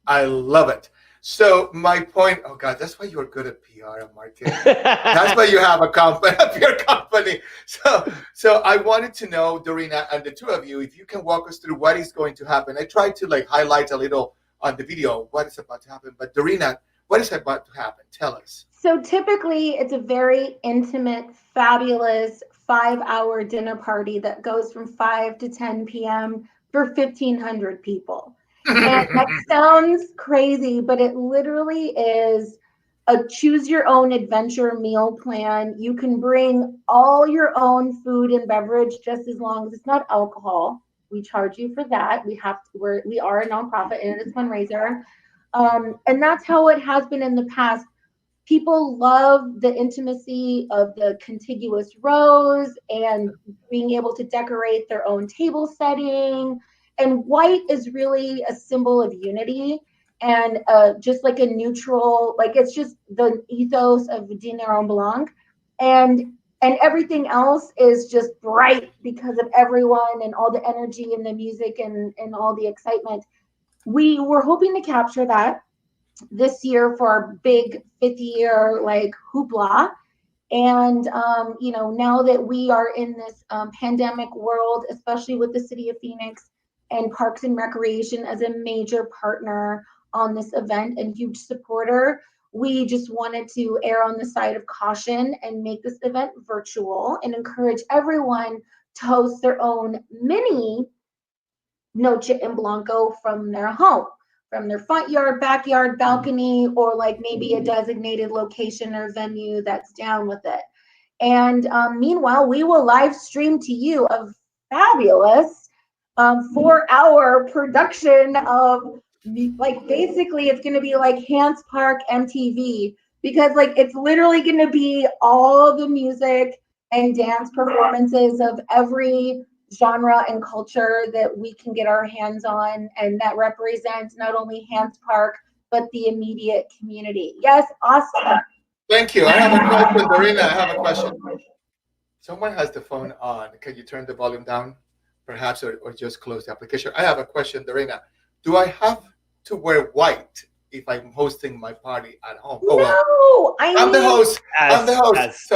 I love it. So my point, oh God, that's why you're good at PR and marketing. That's why you have a PR company. So I wanted to know, Dorina, and the two of you, if you can walk us through what is going to happen. I tried to highlight a little on the video what is about to happen. But Dorina, what is about to happen? Tell us. So typically it's a very intimate, fabulous 5-hour dinner party that goes from 5 to 10 p.m. for 1,500 people. And that sounds crazy, but it literally is a choose your own adventure meal plan. You can bring all your own food and beverage just as long as it's not alcohol. We charge you for that. We are a nonprofit and it's a fundraiser. And that's how it has been in the past. People love the intimacy of the contiguous rows and being able to decorate their own table setting. And white is really a symbol of unity and just like a neutral, it's just the ethos of Dîner en Blanc. And everything else is just bright because of everyone and all the energy and the music and all the excitement. We were hoping to capture that this year for our big 5th year hoopla. And now that we are in this pandemic world, especially with the city of Phoenix and Parks and Recreation as a major partner on this event and huge supporter, we just wanted to err on the side of caution and make this event virtual and encourage everyone to host their own mini Noche en Blanco from their home, from their front yard, backyard, balcony, or maybe a designated location or venue that's down with it. And meanwhile, we will live stream to you a fabulous 4-hour production of basically it's going to be like Hance Park MTV, because it's literally going to be all the music and dance performances of every genre and culture that we can get our hands on, and that represents not only Hance Park but the immediate community. Yes, Austin. Thank you. I have a question, Dorina. I have a question. Someone has the phone on. Can you turn the volume down, perhaps, or just close the application? I have a question, Dorina. Do I have to wear white if I'm hosting my party at home? No, I'm the host. I'm the host.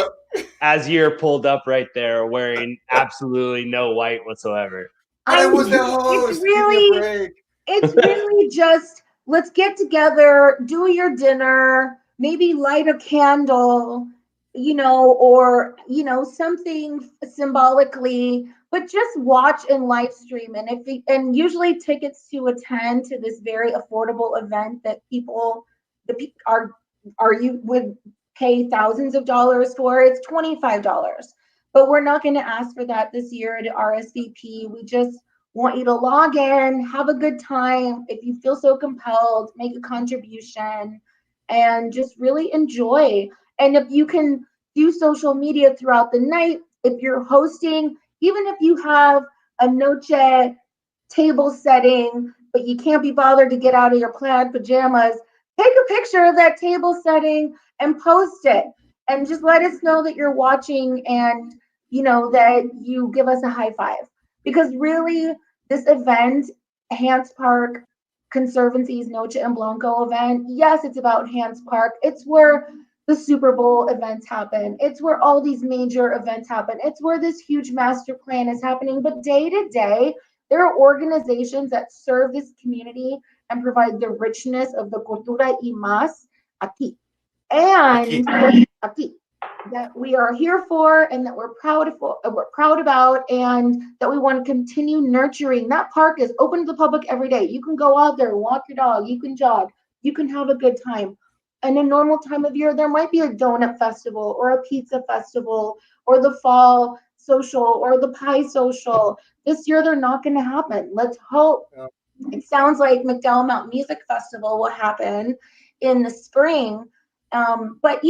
As you're pulled up right there, wearing absolutely no white whatsoever. I was the host. It's really just, let's get together, do your dinner, maybe light a candle, or something symbolically but just watch and live stream. And usually tickets to attend to this very affordable event that you would pay thousands of dollars for, it's $25. But we're not going to ask for that this year to RSVP. We just want you to log in, have a good time. If you feel so compelled, make a contribution and just really enjoy. And if you can do social media throughout the night, if you're hosting, even if you have a noche table setting, but you can't be bothered to get out of your plaid pajamas, take a picture of that table setting and post it. And just let us know that you're watching and, that you give us a high five. Because really, this event, Hance Park Conservancy's Noche en Blanco event, yes, it's about Hance Park. It's where the Super Bowl events happen. It's where all these major events happen. It's where this huge master plan is happening. But day to day, there are organizations that serve this community and provide the richness of the cultura y más aquí. And aquí, that we are here for and that we're proud about, and that we want to continue nurturing. That park is open to the public every day. You can go out there, walk your dog, you can jog, you can have a good time. And a normal time of year, there might be a donut festival or a pizza festival or the fall social or the pie social. This year, they're not going to happen. Let's hope. Yeah. It sounds like McDowell Mountain Music Festival will happen in the spring. But,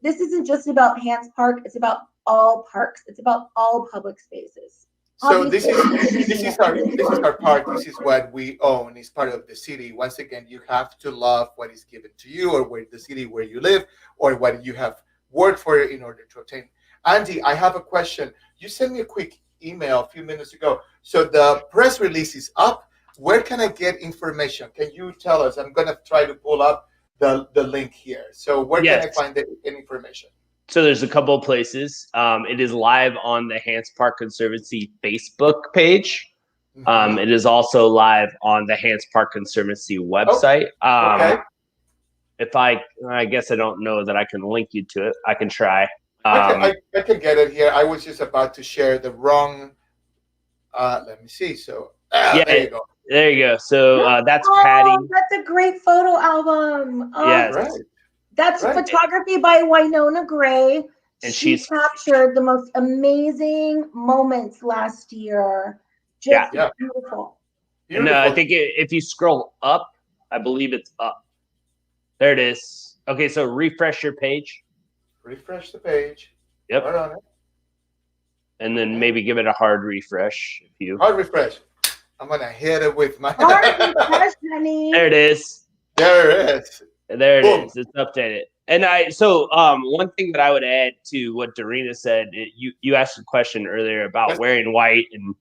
this isn't just about Hance Park. It's about all parks. It's about all public spaces. So this is our park. This is what we own. It's part of the city. Once again, you have to love what is given to you, or where the city where you live, or what you have worked for in order to obtain. Andy, I have a question. You sent me a quick email a few minutes ago. So the press release is up. Where can I get information? Can you tell us? I'm going to try to pull up the link here. So where can I find the information? So there's a couple of places. It is live on the Hance Park Conservancy Facebook page. It is also live on the Hance Park Conservancy website. Okay. If I guess I don't know that I can link you to it. I can try. I can get it here. I was just about to share the wrong. Let me see. So there you go. There you go. So that's Patty. That's a great photo album. Yes. Right. That's photography by Winona Gray. And she captured the most amazing moments last year. Just beautiful. And I think if you scroll up, I believe it's up. There it is. Okay, so refresh your page. Refresh the page. Yep. Right on it. And then maybe give it a hard refresh. Hard refresh. I'm gonna hit it with my hard refresh, honey. There it is. There it is. There it is. It's updated. And one thing that I would add to what Dorina said, you asked a question earlier about wearing white, and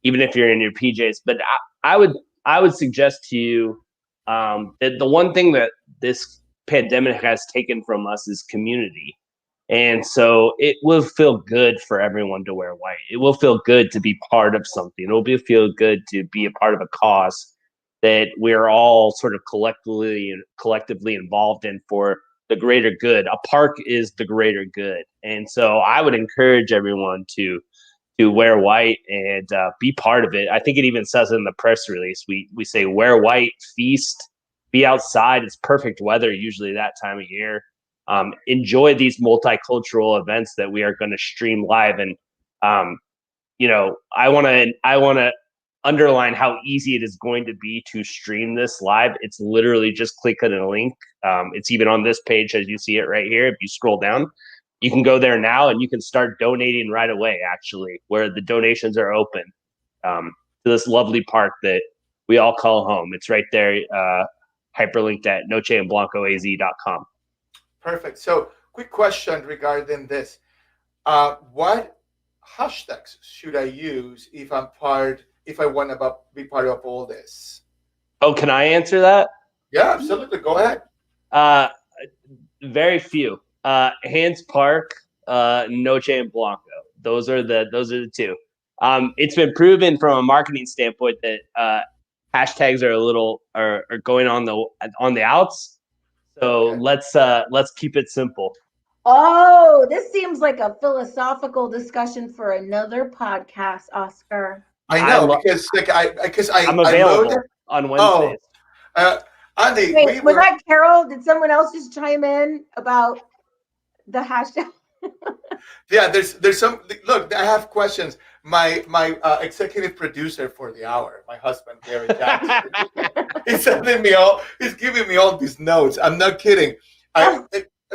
even if you're in your PJs, but I would suggest to you that the one thing that this pandemic has taken from us is community. And so it will feel good for everyone to wear white. It will feel good to be part of something. It will feel good to be a part of a cause that we're all sort of collectively involved in for the greater good. A park is the greater good. And so I would encourage everyone to wear white and be part of it. I think it even says in the press release, we say wear white, feast, be outside. It's perfect weather usually that time of year. Enjoy these multicultural events that we are going to stream live. And, I want to underline how easy it is going to be to stream this live. It's literally just click on a link. It's even on this page as you see it right here. If you scroll down, you can go there now and you can start donating right away, actually, where the donations are open to this lovely park that we all call home. It's right there, hyperlinked at nocheenblancoaz.com. Perfect. So quick question regarding this. What hashtags should I use if I want to be part of all this? Oh, can I answer that? Yeah, absolutely. Go ahead. Very few. Hance Park, Noche en Blanco. Those are the two. It's been proven from a marketing standpoint that hashtags are going on the outs. So let's keep it simple. Oh, this seems like a philosophical discussion for another podcast, Oscar. I I know lo- because I'm I load. available on Oh, Wednesdays. uh, Andy, Wait, we was were. that Carol? Did someone else just chime in about the hashtag? Yeah, there's some. Look, I have questions. My executive producer for the hour, my husband Gary Jackson, he's sending me all. He's giving me all these notes. I'm not kidding.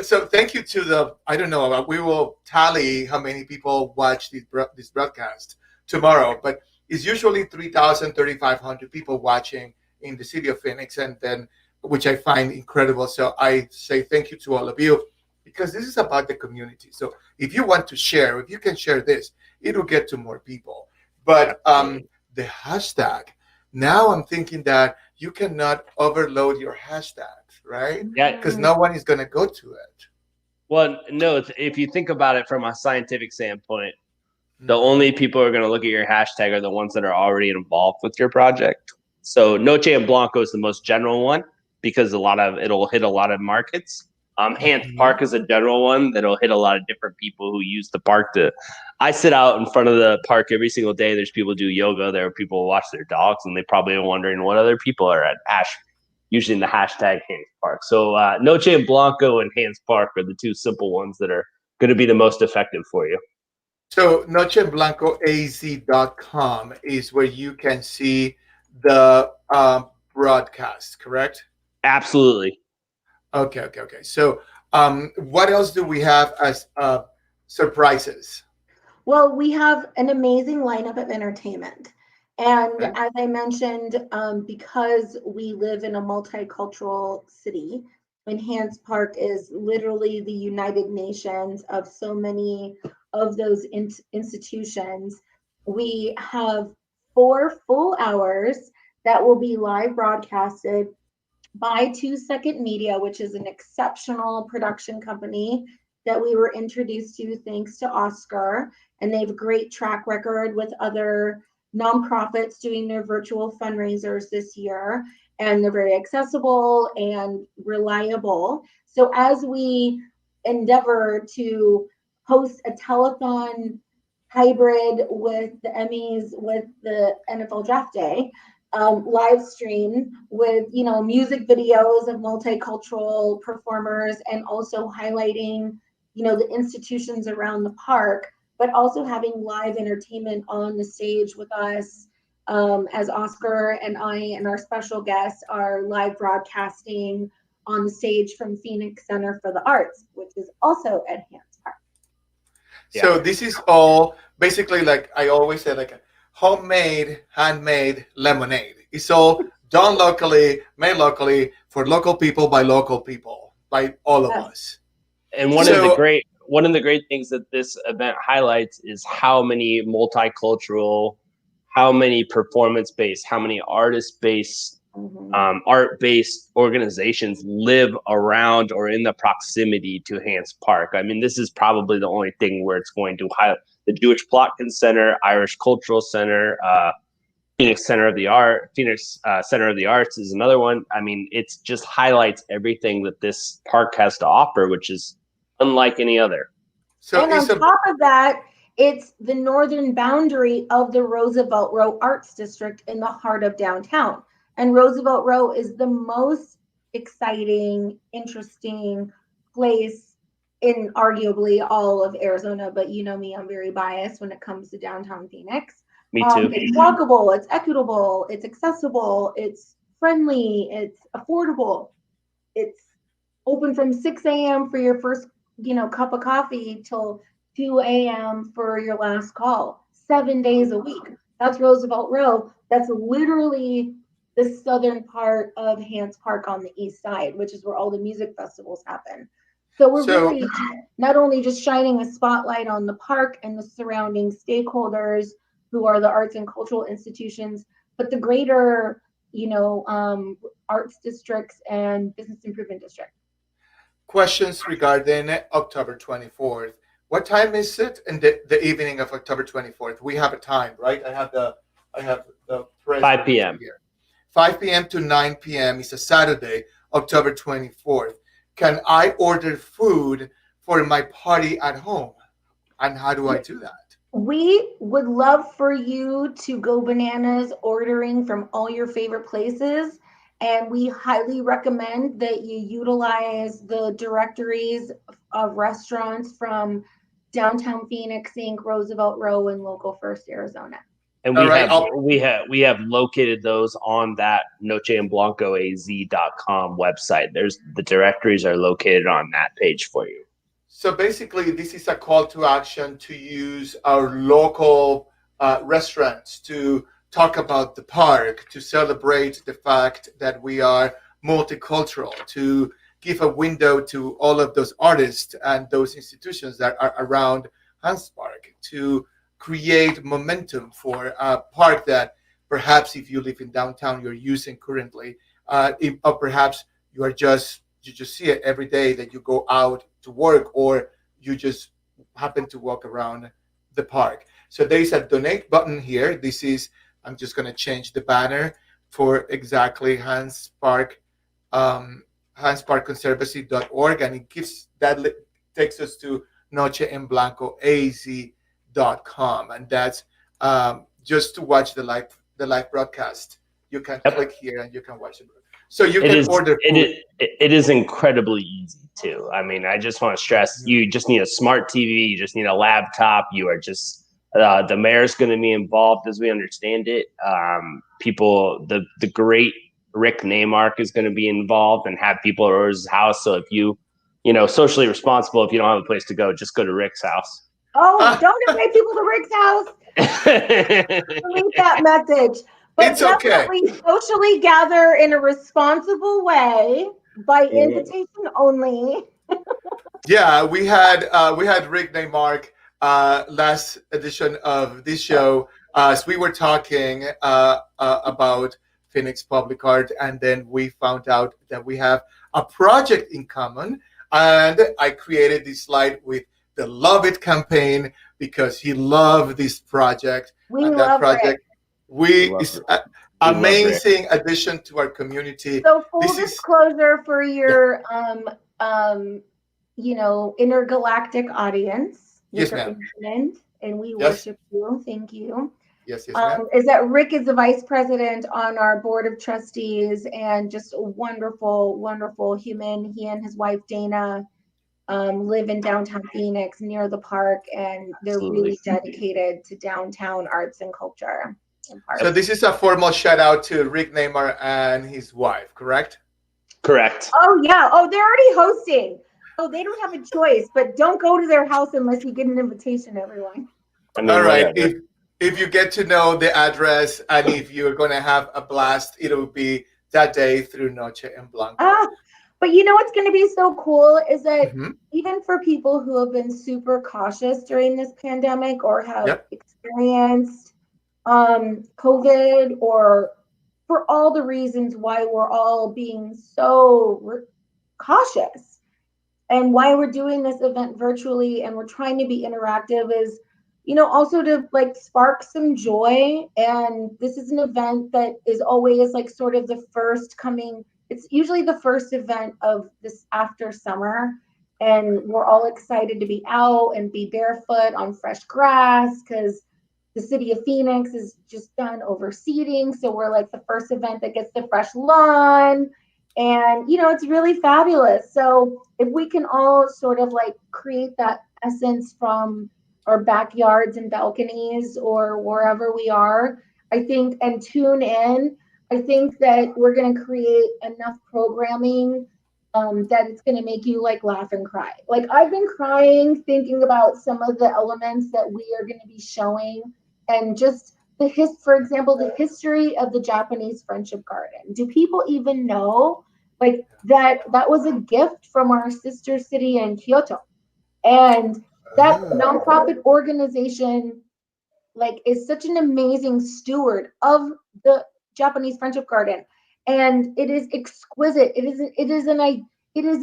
So thank you to the. I don't know. We will tally how many people watch this broadcast tomorrow, but it's usually 3,000, 3,500 people watching in the city of Phoenix, and then which I find incredible. So I say thank you to all of you because this is about the community. So if you want to share, if you can share this, it'll get to more people. But the hashtag, now I'm thinking that you cannot overload your hashtags, right? Yeah. Because no one is going to go to it. Well, no, if you think about it from a scientific standpoint, the only people who are going to look at your hashtag are the ones that are already involved with your project. So Noche en Blanco is the most general one because it'll hit a lot of markets. Hance Park is a general one that'll hit a lot of different people who use the park to. I sit out in front of the park every single day. There's people who do yoga. There are people who watch their dogs, and they probably are wondering what other people are at using the hashtag Hance Park. So Noche en Blanco and Hance Park are the two simple ones that are going to be the most effective for you. So nocheenblancoaz.com is where you can see the broadcast, correct? Absolutely. Okay. So what else do we have as surprises? Well, we have an amazing lineup of entertainment. And Okay. as I mentioned, because we live in a multicultural city, and Hance Park is literally the United Nations of so many of those institutions, we have 4 full hours that will be live broadcasted by 2 Second Media, which is an exceptional production company that we were introduced to thanks to Oscar. And they have a great track record with other nonprofits doing their virtual fundraisers this year. And they're very accessible and reliable. So as we endeavor to host a telethon hybrid with the Emmys, with the NFL Draft Day, live stream with music videos of multicultural performers and also highlighting the institutions around the park, but also having live entertainment on the stage with us, as Oscar and I and our special guests are live broadcasting on the stage from Phoenix Center for the Arts, which is also at Hance Park. So this is all basically, like I always say, like a homemade, handmade lemonade. It's all done locally, made locally, for local people, by all of us. And one of the great things that this event highlights is how many multicultural, how many performance-based, how many artist-based, art-based organizations live around or in the proximity to Hance Park. I mean, this is probably the only thing where it's going to highlight the Jewish Plotkin Center, Irish Cultural Center, Phoenix Center of the Arts is another one. I mean, it just highlights everything that this park has to offer, which is unlike any other. So and on top of that, it's the northern boundary of the Roosevelt Row Arts District in the heart of downtown. And Roosevelt Row is the most exciting, interesting place in arguably all of Arizona. But you know me, I'm very biased when it comes to downtown Phoenix. Me too. It's walkable, it's equitable, it's accessible, it's friendly, it's affordable. It's open from 6 a.m. for your first, cup of coffee till 2 a.m. for your last call, 7 days a week. That's Roosevelt Row. That's literally the southern part of Hance Park on the east side, which is where all the music festivals happen. So we're really not only just shining a spotlight on the park and the surrounding stakeholders who are the arts and cultural institutions, but the greater, arts districts and business improvement district. Questions regarding October 24th. What time is it in the evening of October 24th? We have a time, right? I have the 5 p.m. here. 5 p.m. to 9 p.m. is a Saturday, October 24th. Can I order food for my party at home. And how do I do that? We would love for you to go bananas ordering from all your favorite places. And we highly recommend that you utilize the directories of restaurants from Downtown Phoenix, Inc., Roosevelt Row, and Local First Arizona. And All right, we have located those on that nocheenblancoaz.com website. The directories are located on that page for you. So basically, this is a call to action to use our local restaurants to talk about the park, to celebrate the fact that we are multicultural, to give a window to all of those artists and those institutions that are around Hance Park, to create momentum for a park that perhaps if you live in downtown you're using currently, or perhaps you just see it every day that you go out to work, or you just happen to walk around the park. So there is a donate button here. This is, I'm just going to change the banner for exactly Hance Park, HanceParkConservancy.org, and it gives takes us to NOCHEENBLANCOAZ.com, and that's just to watch the live broadcast. You can click here and you can watch it. So you can order food. It is incredibly easy too. I mean, I just want to stress, you just need a smart TV, you just need a laptop. You are just the mayor's going to be involved as we understand it. The great Rick Neymark is going to be involved and have people over his house. So if you socially responsible, if you don't have a place to go, just go to Rick's house. Oh, don't invite people to Rick's house. Delete that message. But it's okay. Socially gather in a responsible way by invitation only. Yeah, we had Rick Neymark last edition of this show as we were talking about Phoenix Public Art, and then we found out that we have a project in common, and I created this slide with the Love It campaign because he loved this project. We love Rick. It's an amazing addition to our community. So full disclosure for your intergalactic audience. Yes, ma'am. And we worship you. Thank you. Yes, ma'am. Is that Rick is the vice president on our board of trustees and just a wonderful, wonderful human. He and his wife Dana live in downtown Phoenix near the park, and they're really dedicated to downtown arts and culture. So this is a formal shout out to Rick Neymark and his wife, correct? Correct. Oh yeah. Oh, they're already hosting. Oh, they don't have a choice, but don't go to their house unless you get an invitation, everyone. I mean, all right. If you get to know the address and if you're going to have a blast, it'll be that day through Noche en Blanco. But you know what's going to be so cool is that even for people who have been super cautious during this pandemic or have experienced COVID, or for all the reasons why we're all being so cautious and why we're doing this event virtually and we're trying to be interactive, is also to spark some joy. And this is an event that is always sort of the first coming. It's usually the first event of this after summer, and we're all excited to be out and be barefoot on fresh grass because the city of Phoenix is just done overseeding. So we're the first event that gets the fresh lawn, and it's really fabulous. So if we can all sort of create that essence from our backyards and balconies or wherever we are, I think, and tune in, I think that we're going to create enough programming that it's going to make you laugh and cry. I've been crying thinking about some of the elements that we are going to be showing, and just for example, the history of the Japanese Friendship Garden. Do people even know that was a gift from our sister city in Kyoto? And that nonprofit organization is such an amazing steward of the Japanese Friendship Garden, and it is exquisite. It is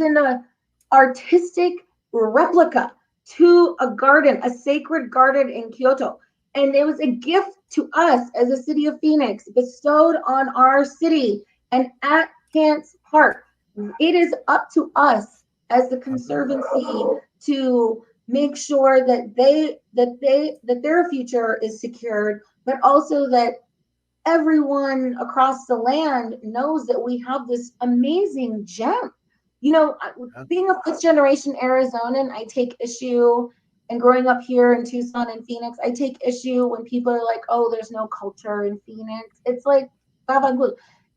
an artistic replica to a garden, a sacred garden in Kyoto, and it was a gift to us as a city of Phoenix, bestowed on our city and at Hance Park. It is up to us as the Conservancy to make sure that their future is secured, but also that everyone across the land knows that we have this amazing gem. You know, being a first generation Arizonan, I take issue, and growing up here in Tucson and Phoenix, I take issue when people are like, oh, there's no culture in Phoenix. It's like,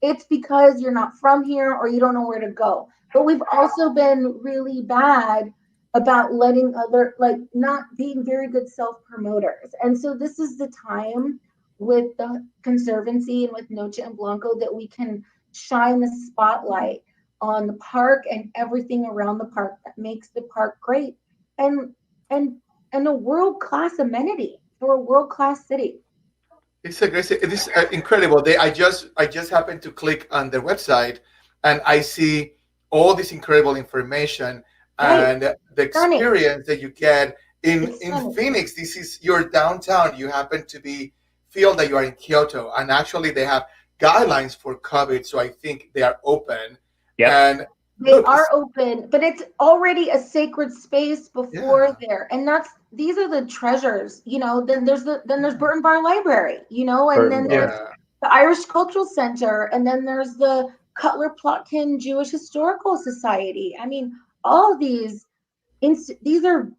it's because you're not from here or you don't know where to go. But we've also been really bad about letting not being very good self-promoters. And so this is the time with the Conservancy and with Noche en Blanco that we can shine the spotlight on the park and everything around the park that makes the park great, and a world-class amenity for a world-class city. It's a great. It is incredible. I just happened to click on their website, and I see all this incredible information and the experience that you get in Phoenix. This is your downtown. You happen to feel that you are in Kyoto, and actually they have guidelines for COVID, so I think they are open. Yeah, and they are open, but it's already a sacred space before there, and these are the treasures, you know. Then there's Burton Bar Library, you know, and then there's the Irish Cultural Center, and then there's the Cutler Plotkin Jewish Historical Society. I mean, all of these are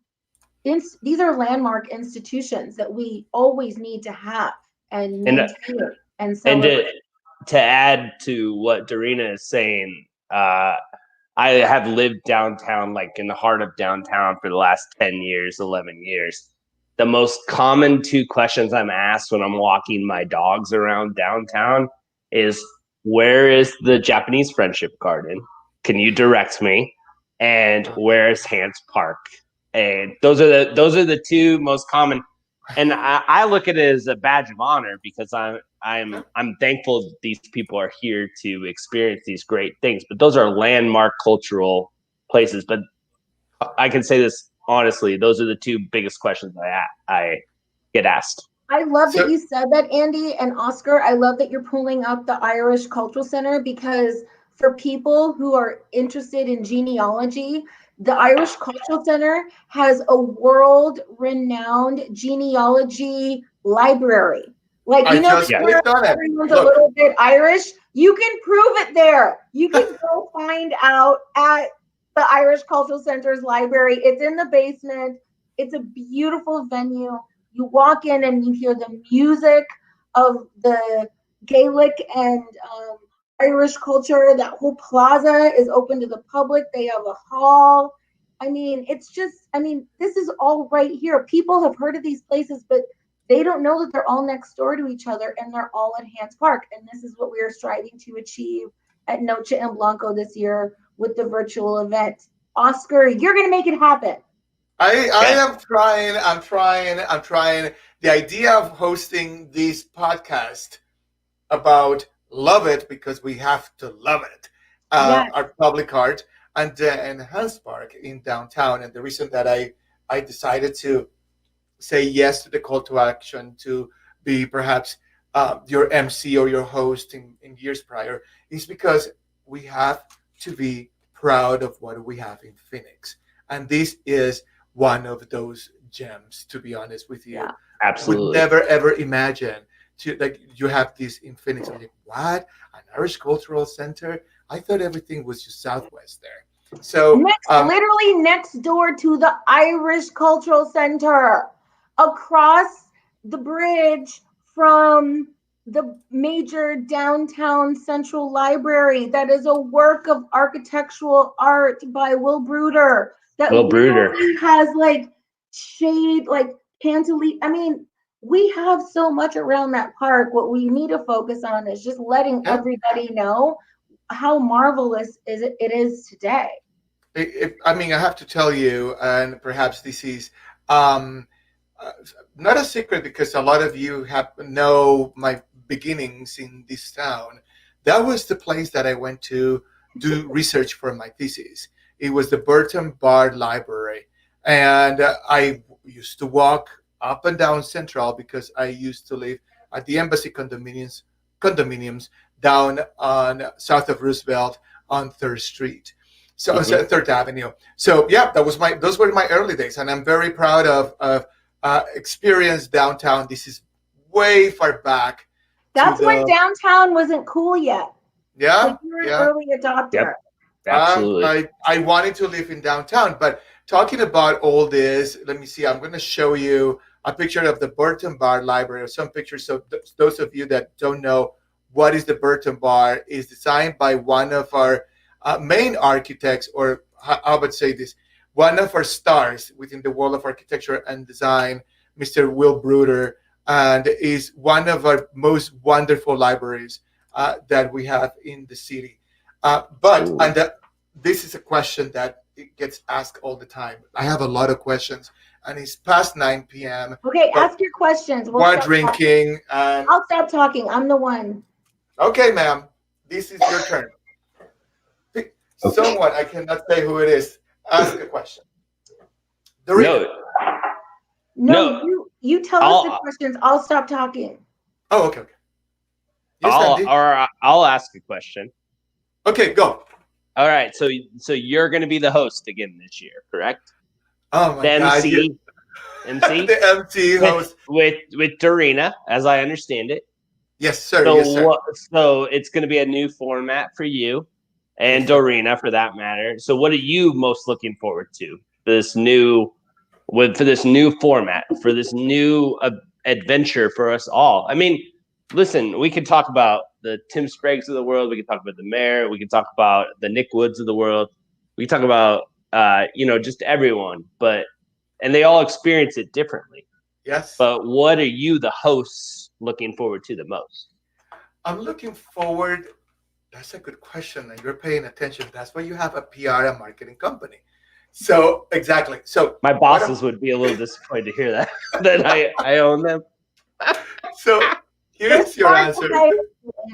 landmark institutions that we always need to have and maintain and celebrate. And to add to what Dorina is saying, I have lived downtown, like in the heart of downtown, for the last 10 years, 11 years. The most common two questions I'm asked when I'm walking my dogs around downtown is, where is the Japanese Friendship Garden? Can you direct me? And where is Hance Park? And those are the two most common. And I look at it as a badge of honor, because I'm thankful these people are here to experience these great things. But those are landmark cultural places. But I can say this honestly, those are the two biggest questions I get asked. I love that you said that, Andy and Oscar. I love that you're pulling up the Irish Cultural Center, because for people who are interested in genealogy, the Irish Cultural Center has a world-renowned genealogy library. Like, you know, everyone's a little bit Irish. You can prove it there. You can go find out at the Irish Cultural Center's library. It's in the basement. It's a beautiful venue. You walk in and you hear the music of the Gaelic and Irish culture. That whole plaza is open to the public. They have a hall. I mean, this is all right here. People have heard of these places, but they don't know that they're all next door to each other, and they're all at Hance Park. And this is what we are striving to achieve at Noche en Blanco this year with the virtual event. Oscar, you're going to make it happen. I am trying. I'm trying. The idea of hosting this podcast about love it, because we have to love it, our public art, and then Hance Park in downtown. And the reason that I decided to say yes to the call to action to be perhaps your MC or your host in years prior is because we have to be proud of what we have in Phoenix. And this is one of those gems, to be honest with you. Yeah, absolutely. Would never, ever imagine you have this in Phoenix. I'm like, what? An Irish Cultural Center? I thought everything was just Southwest there. So literally next door to the Irish Cultural Center, across the bridge from the major downtown central library. That is a work of architectural art by Will Bruder. That literally has like shade, like cantilever. I mean, we have so much around that park. What we need to focus on is just letting everybody know how marvelous it is today. I mean, I have to tell you, and perhaps this is not a secret, because a lot of you know my beginnings in this town. That was the place that I went to do research for my thesis. It was the Burton Bar Library, and I used to walk up and down Central because I used to live at the Embassy condominiums down on south of Roosevelt on 3rd Street. So Third Avenue. So yeah, those were my early days, and I'm very proud of experience downtown. This is way far back. That's when downtown wasn't cool yet. Yeah, like you were an early adopter. Yep. Absolutely. I wanted to live in downtown, but talking about all this, let me see. I'm going to show you a picture of the Burton Bar Library, or some pictures. So those of you that don't know what is the Burton Bar, is designed by one of our main architects, or how would say this, one of our stars within the world of architecture and design, Mr. Will Bruder, and is one of our most wonderful libraries that we have in the city. This is a question that it gets asked all the time. I have a lot of questions, and it's past 9 p.m. Okay, ask your questions. We're drinking. I'll stop talking. I'm the one. Okay, ma'am. This is your turn. Someone, I cannot say who it is, ask a question. No, you tell us the questions. I'll stop talking. Oh, okay. Yes, I'll ask a question. Okay, go. All right, so you're going to be the host again this year, correct? Oh my God! MC, the MC host with Dorina, as I understand it. Yes, sir. So, yes, sir. So it's going to be a new format for you and Dorina, for that matter. So, what are you most looking forward to for this new format, for this new adventure for us all? I mean, listen, we could talk about the Tim Spragues of the world. We could talk about the mayor. We could talk about the Nick Woods of the world. We could talk about, just everyone. And they all experience it differently. Yes. But what are you, the hosts, looking forward to the most? I'm looking forward. That's a good question, and you're paying attention. That's why you have a PR and marketing company. So exactly. So my bosses would be a little disappointed to hear that I own them. So here's your answer,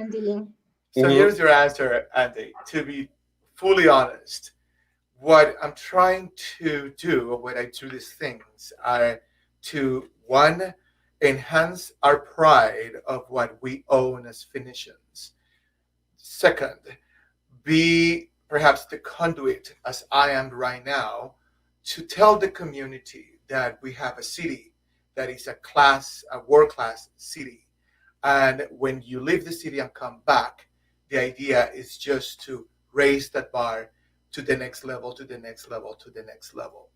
Andy. So here's your answer, Andy. To be fully honest, what I'm trying to do, or when I do these things, are to, one, enhance our pride of what we own as Phoenicians. Second, be perhaps the conduit, as I am right now, to tell the community that we have a city that is a world-class city. And when you leave the city and come back, the idea is just to raise that bar to the next level, to the next level, to the next level.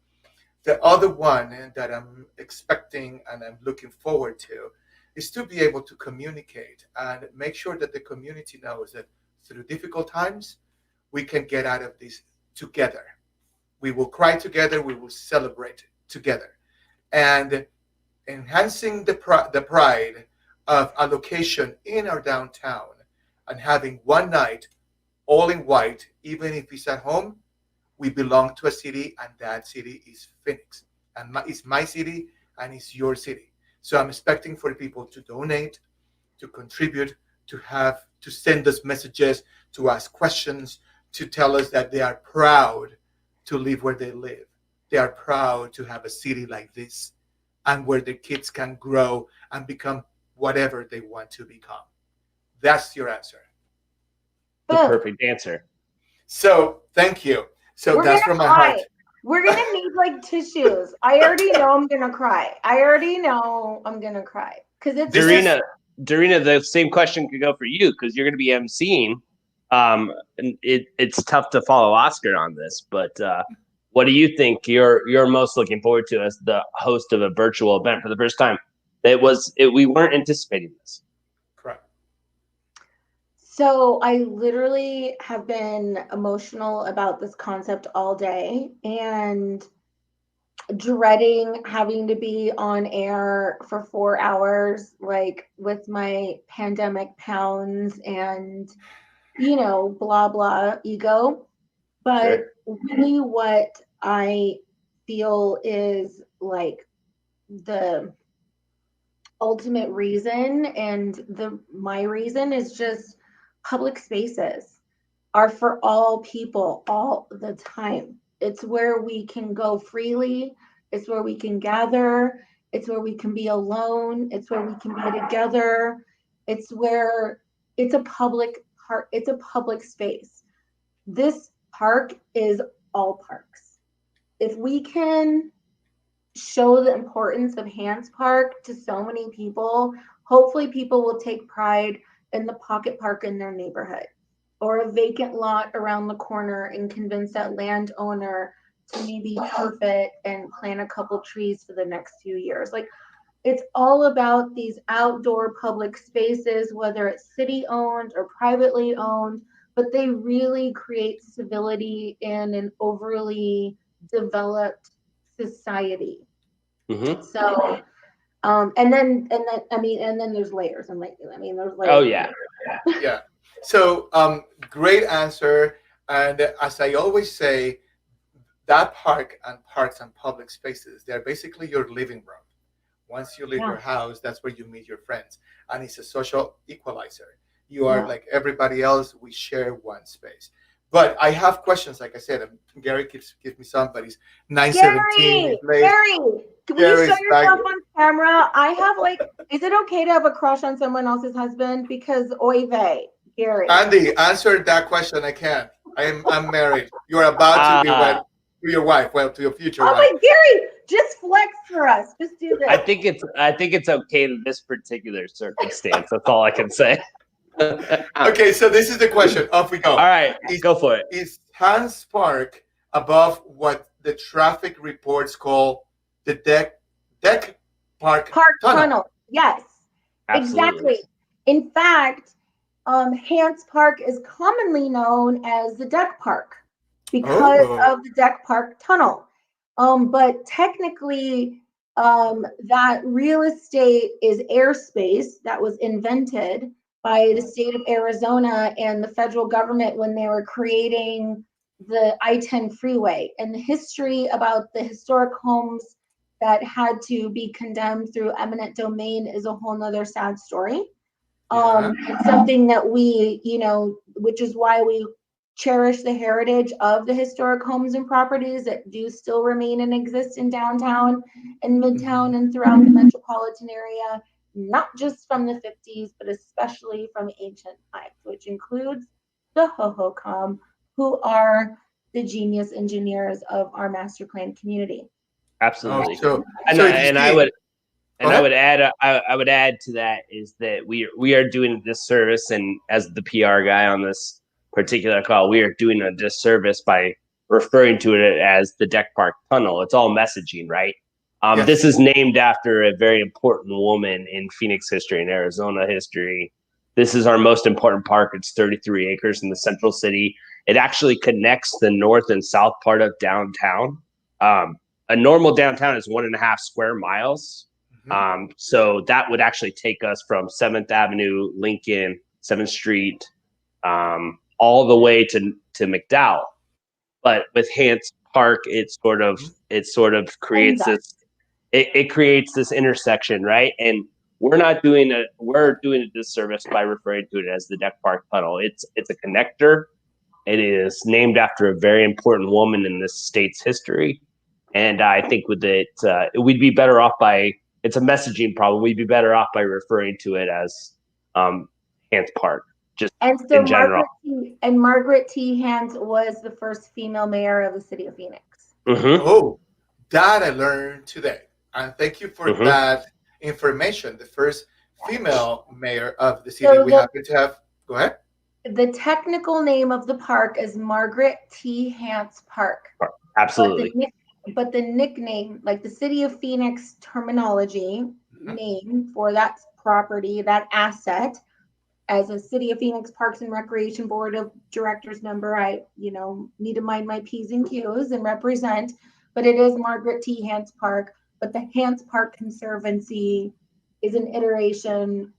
The other one that I'm expecting and I'm looking forward to is to be able to communicate and make sure that the community knows that through difficult times, we can get out of this together. We will cry together, we will celebrate together. And enhancing the pride of a location in our downtown and having one night all in white, even if it's at home, we belong to a city, and that city is Phoenix. And it's my city, and it's your city. So I'm expecting for people to donate, to contribute, to send us messages, to ask questions, to tell us that they are proud to live where they live. They are proud to have a city like this, and where the kids can grow and become whatever they want to become. That's your answer. The perfect answer. So thank you. So that's from my heart. We're gonna need like tissues. I already know I'm gonna cry. Because it's Dorina, the same question could go for you, because you're going to be emceeing. And it's tough to follow Oscar on this, but what do you think you're most looking forward to as the host of a virtual event for the first time? We weren't anticipating this. Correct. So I literally have been emotional about this concept all day and dreading having to be on air for 4 hours, like with my pandemic pounds and, blah, blah, ego. But really what I feel is like the ultimate reason, and my reason is just public spaces are for all people all the time. It's where we can go freely. It's where we can gather. It's where we can be alone. It's where we can be together. It's a public space. This park is all parks. If we can show the importance of Hance Park to so many people, hopefully people will take pride in the pocket park in their neighborhood or a vacant lot around the corner and convince that landowner to maybe turf it and plant a couple trees for the next few years. Like, it's all about these outdoor public spaces, whether it's city owned or privately owned, but they really create civility in an overly developed society. Mm-hmm. So, and then there's layers, and like, I mean, there's layers. Oh yeah. Yeah. So, great answer. And as I always say, that park and parks and public spaces, they're basically your living room. Once you leave your house, that's where you meet your friends. And it's a social equalizer. You are like everybody else. We share one space. But I have questions, like I said. Gary gives me some, but he's 9:17. Gary, can you show yourself on camera? I have is it okay to have a crush on someone else's husband? Because oy vey, Gary. Andy, answer that question. I can't. I'm married. You're about to be wed to your wife. Well, to your future wife. Oh my, Gary, just flex for us. Just do this. I think it's okay in this particular circumstance. That's all I can say. Okay, so this is the question. Off we go. All right, go for it. Is Hance Park above what the traffic reports call the deck park tunnel? Yes, Absolutely. Exactly. In fact, Hance Park is commonly known as the deck park because of the deck park tunnel. But technically, that real estate is airspace that was invented by the state of Arizona and the federal government when they were creating the I-10 freeway. And the history about the historic homes that had to be condemned through eminent domain is a whole nother sad story. It's something that we, which is why we cherish the heritage of the historic homes and properties that do still remain and exist in downtown and midtown and throughout the metropolitan area, not just from the 50s, but especially from ancient times, which includes the Hohokam, who are the genius engineers of our master plan community. Absolutely. I would add to that is that we are doing a disservice, and as the PR guy on this particular call, we are doing a disservice by referring to it as the Deck Park Tunnel. It's all messaging, right? Yes. This is named after a very important woman in Phoenix history and Arizona history. This is our most important park. It's 33 acres in the central city. It actually connects the north and south part of downtown. A normal downtown is 1.5 square miles. So that would actually take us from 7th Avenue, Lincoln, 7th Street, all the way to McDowell. But with Hance Park, it sort of creates this. It creates this intersection, right? And we're doing a disservice by referring to it as the Deck Park Tunnel. It's a connector. It is named after a very important woman in this state's history, and I think with it, we'd be better off by. It's a messaging problem. We'd be better off by referring to it as Hance Park, just in general. Margaret T. Hance was the first female mayor of the city of Phoenix. Mm-hmm. Oh, that I learned today. And thank you for that information. The first female mayor of the city we happen to have. Go ahead. The technical name of the park is Margaret T. Hance Park. Absolutely. But the nickname, like the city of Phoenix terminology name for that property, that asset, as a city of Phoenix Parks and Recreation Board of Directors member, I, need to mind my P's and Q's and represent, but it is Margaret T. Hance Park. But the Hance Park Conservancy is an iteration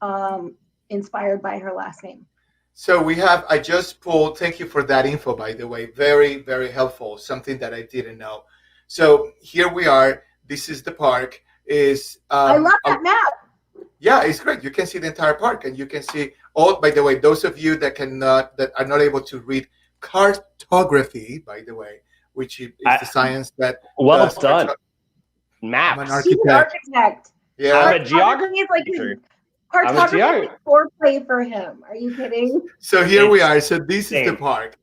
inspired by her last name. So I just pulled, thank you for that info, by the way. Very, very helpful. Something that I didn't know. So here we are. This is the park. I love that map. Yeah, it's great. You can see the entire park, and you can see all. By the way, those of you that are not able to read cartography, by the way, which is the science that. Well done. Maps. I'm an architect. Yeah, I'm a geographer. Cartography is foreplay for him. Are you kidding? So here we are. So this is the park.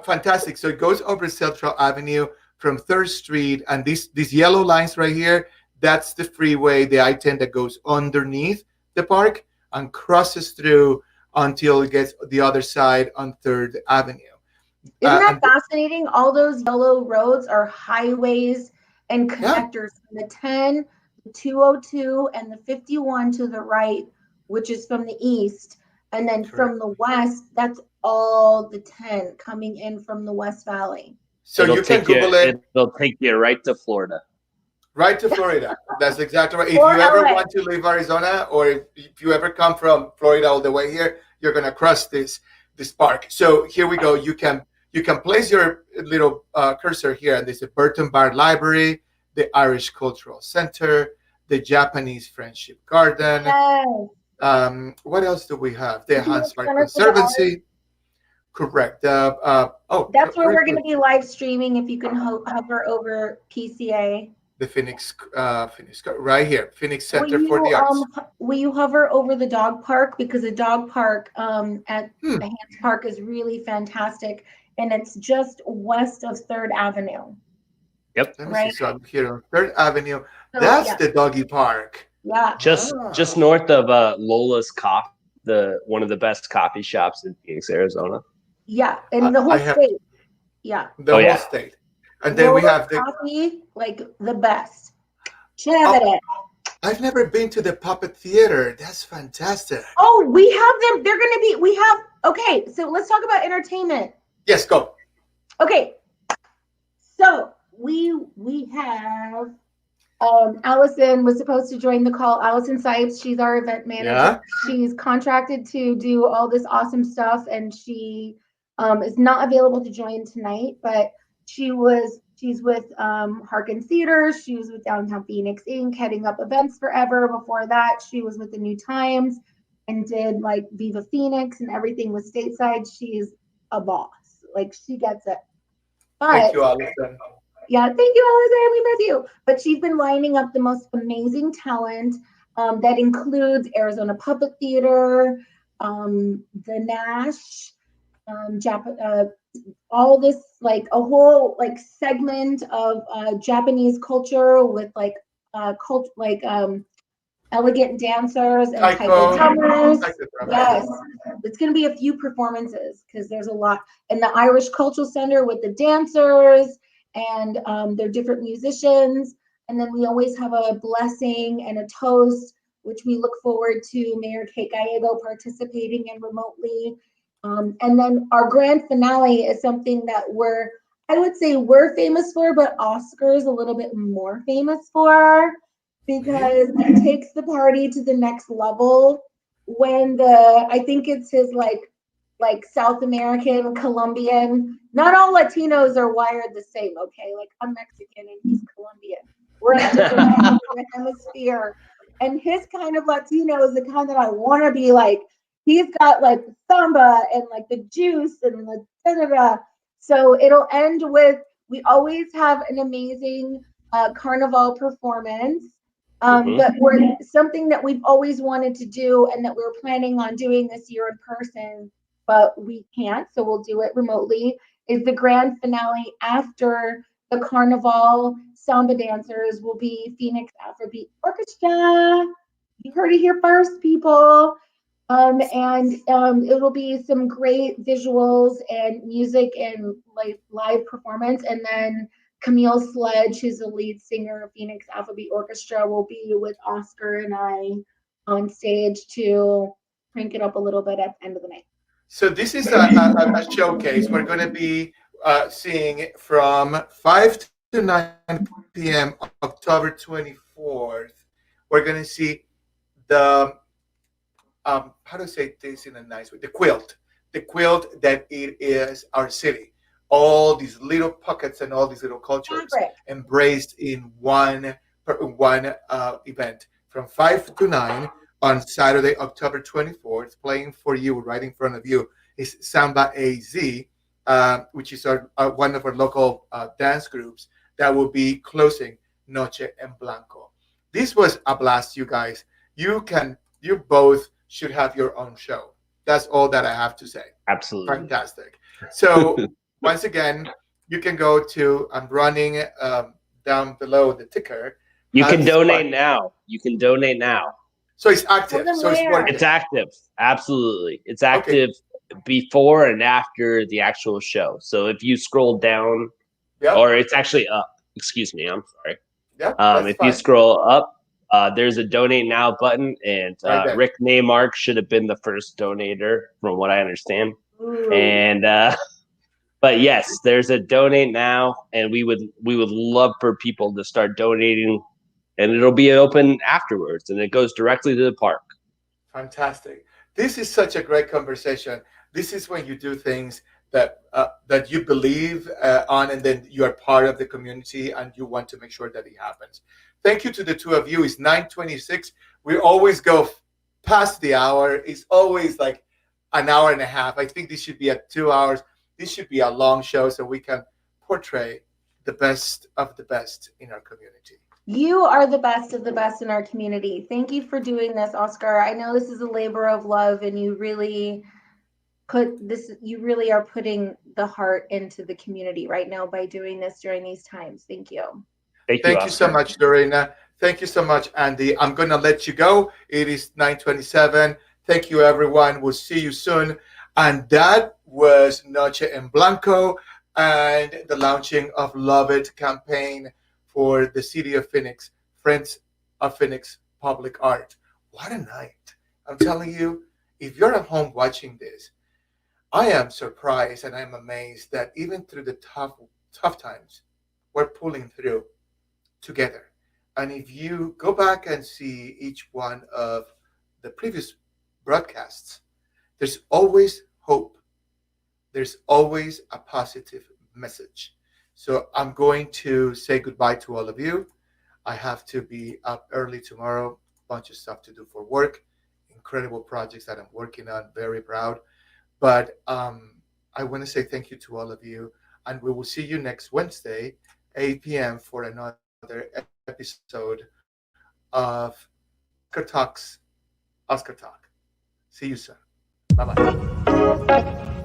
Fantastic. So it goes over Central Avenue from 3rd Street, and these yellow lines right here, that's the freeway, the I-10 that goes underneath the park and crosses through until it gets the other side on 3rd Avenue. Isn't that And fascinating? All those yellow roads are highways and connectors from the 10, the 202, and the 51 to the right, which is from the east. And then from the west, that's all the 10 coming in from the West Valley. So you can Google it. It'll take you right to Florida. Right to Florida. That's exactly right. If Or you ever LA. want to leave Arizona, or if you ever come from Florida all the way here, you're gonna cross this park. So here we go. You can place your little cursor here, and there's a Burton Bar Library, the Irish Cultural Center, the Japanese Friendship Garden. Yes. What else do we have? The Hance Center for the Arts. Conservancy. Correct. That's where we're going to be live streaming if you can hover over PCA. The Phoenix, right here, Phoenix Center for the Arts. Will you hover over the dog park? Because the dog park at the Hance Park is really fantastic, and it's just west of 3rd Avenue. Yep. Let me Right. see. So I'm here on 3rd Avenue. So, That's yeah. the doggy park. Yeah. Just north of Lola's Coffee, one of the best coffee shops in Phoenix, Arizona. Yeah, and the whole state. Yeah. The whole state. And then we have the coffee, like the best. Chévere. I've never been to the Puppet Theater. That's fantastic. Oh, we have them. They're going to be, okay, so let's talk about entertainment. Yes, go. Okay. So we have Allison was supposed to join the call. Allison Sipes, she's our event manager. Yeah. She's contracted to do all this awesome stuff, and she is not available to join tonight, but she's with Harkin Theater. She was with Downtown Phoenix Inc., heading up events forever. Before that, she was with the New Times and did like Viva Phoenix and everything with Stateside. She's a boss. Like, she gets it. But, thank you, Allison. Yeah, thank you, Allison. We miss you. But she's been lining up the most amazing talent that includes Arizona Public Theater, the NASH, all this, like a whole like segment of Japanese culture with like elegant dancers and taiko drummers. Yes, it's going to be a few performances because there's a lot. And the Irish Cultural Center with the dancers and their different musicians. And then we always have a blessing and a toast, which we look forward to Mayor Kate Gallego participating in remotely. And then our grand finale is something that I would say we're famous for, but Oscar's a little bit more famous for, because it takes the party to the next level when I think it's his like South American, Colombian, not all Latinos are wired the same, okay? Like, I'm Mexican and he's Colombian. We're in a different hemisphere. And his kind of Latino is the kind that I want to be like. He's got like samba and like the juice and the da-da-da. So it'll end with, we always have an amazing carnival performance. But something that we've always wanted to do and that we're planning on doing this year in person, but we can't, so we'll do it remotely, is the grand finale after the carnival. Samba dancers will be Phoenix Afrobeat Orchestra. You heard it here first, people. And it'll be some great visuals and music and like live performance. And then Camille Sledge, who's the lead singer of Phoenix Afrobeat Orchestra, will be with Oscar and I on stage to crank it up a little bit at the end of the night. So this is a showcase. We're going to be seeing from 5 to 9 p.m. October 24th. We're going to see the how to say this in a nice way, the quilt that it is our city. All these little pockets and all these little cultures embraced in one event from 5 to 9 on Saturday, October 24th. Playing for you right in front of you is Samba AZ, which is one of our local dance groups that will be closing Noche en Blanco. This was a blast, you guys. You both should have your own show. That's all that I have to say. Absolutely. Fantastic. So once again, you can go to, I'm running down below the ticker. You can Hance donate Park. now. You can donate now. So it's active. them So it's where? working. It's active. Absolutely. It's active before and after the actual show. So if you scroll down, Yep. or it's actually up. Excuse me. I'm sorry. Yep. That's If fine. you scroll up, there's a donate now button, and Right there. Rick Neymark should have been the first donator, from what I understand. Ooh. And but yes, there's a donate now, and we would love for people to start donating, and it'll be open afterwards, and it goes directly to the park. Fantastic. This is such a great conversation. This is when you do things that that you believe on, and then you are part of the community, and you want to make sure that it happens. Thank you to the two of you. It's 9:26. We always go past the hour. It's always like an hour and a half. I think this should be at 2 hours. This should be a long show so we can portray the best of the best in our community. You are the best of the best in our community. Thank you for doing this, Oscar. I know this is a labor of love, and you really are putting the heart into the community right now by doing this during these times. Thank you. Thank you so much, Dorina. Thank you so much, Andy. I'm going to let you go. It is 9:27. Thank you, everyone. We'll see you soon. And that was Noche en Blanco and the launching of Love It campaign for the City of Phoenix, Friends of Phoenix Public Art. What a night. I'm telling you, if you're at home watching this, I am surprised and I'm amazed that even through the tough times, we're pulling through together. And if you go back and see each one of the previous broadcasts, there's always hope. There's always a positive message. So I'm going to say goodbye to all of you. I have to be up early tomorrow, bunch of stuff to do for work, incredible projects that I'm working on, very proud. But I want to say thank you to all of you, and we will see you next Wednesday, 8 p.m. for another episode of Oscar Talk. See you soon. Bye-bye.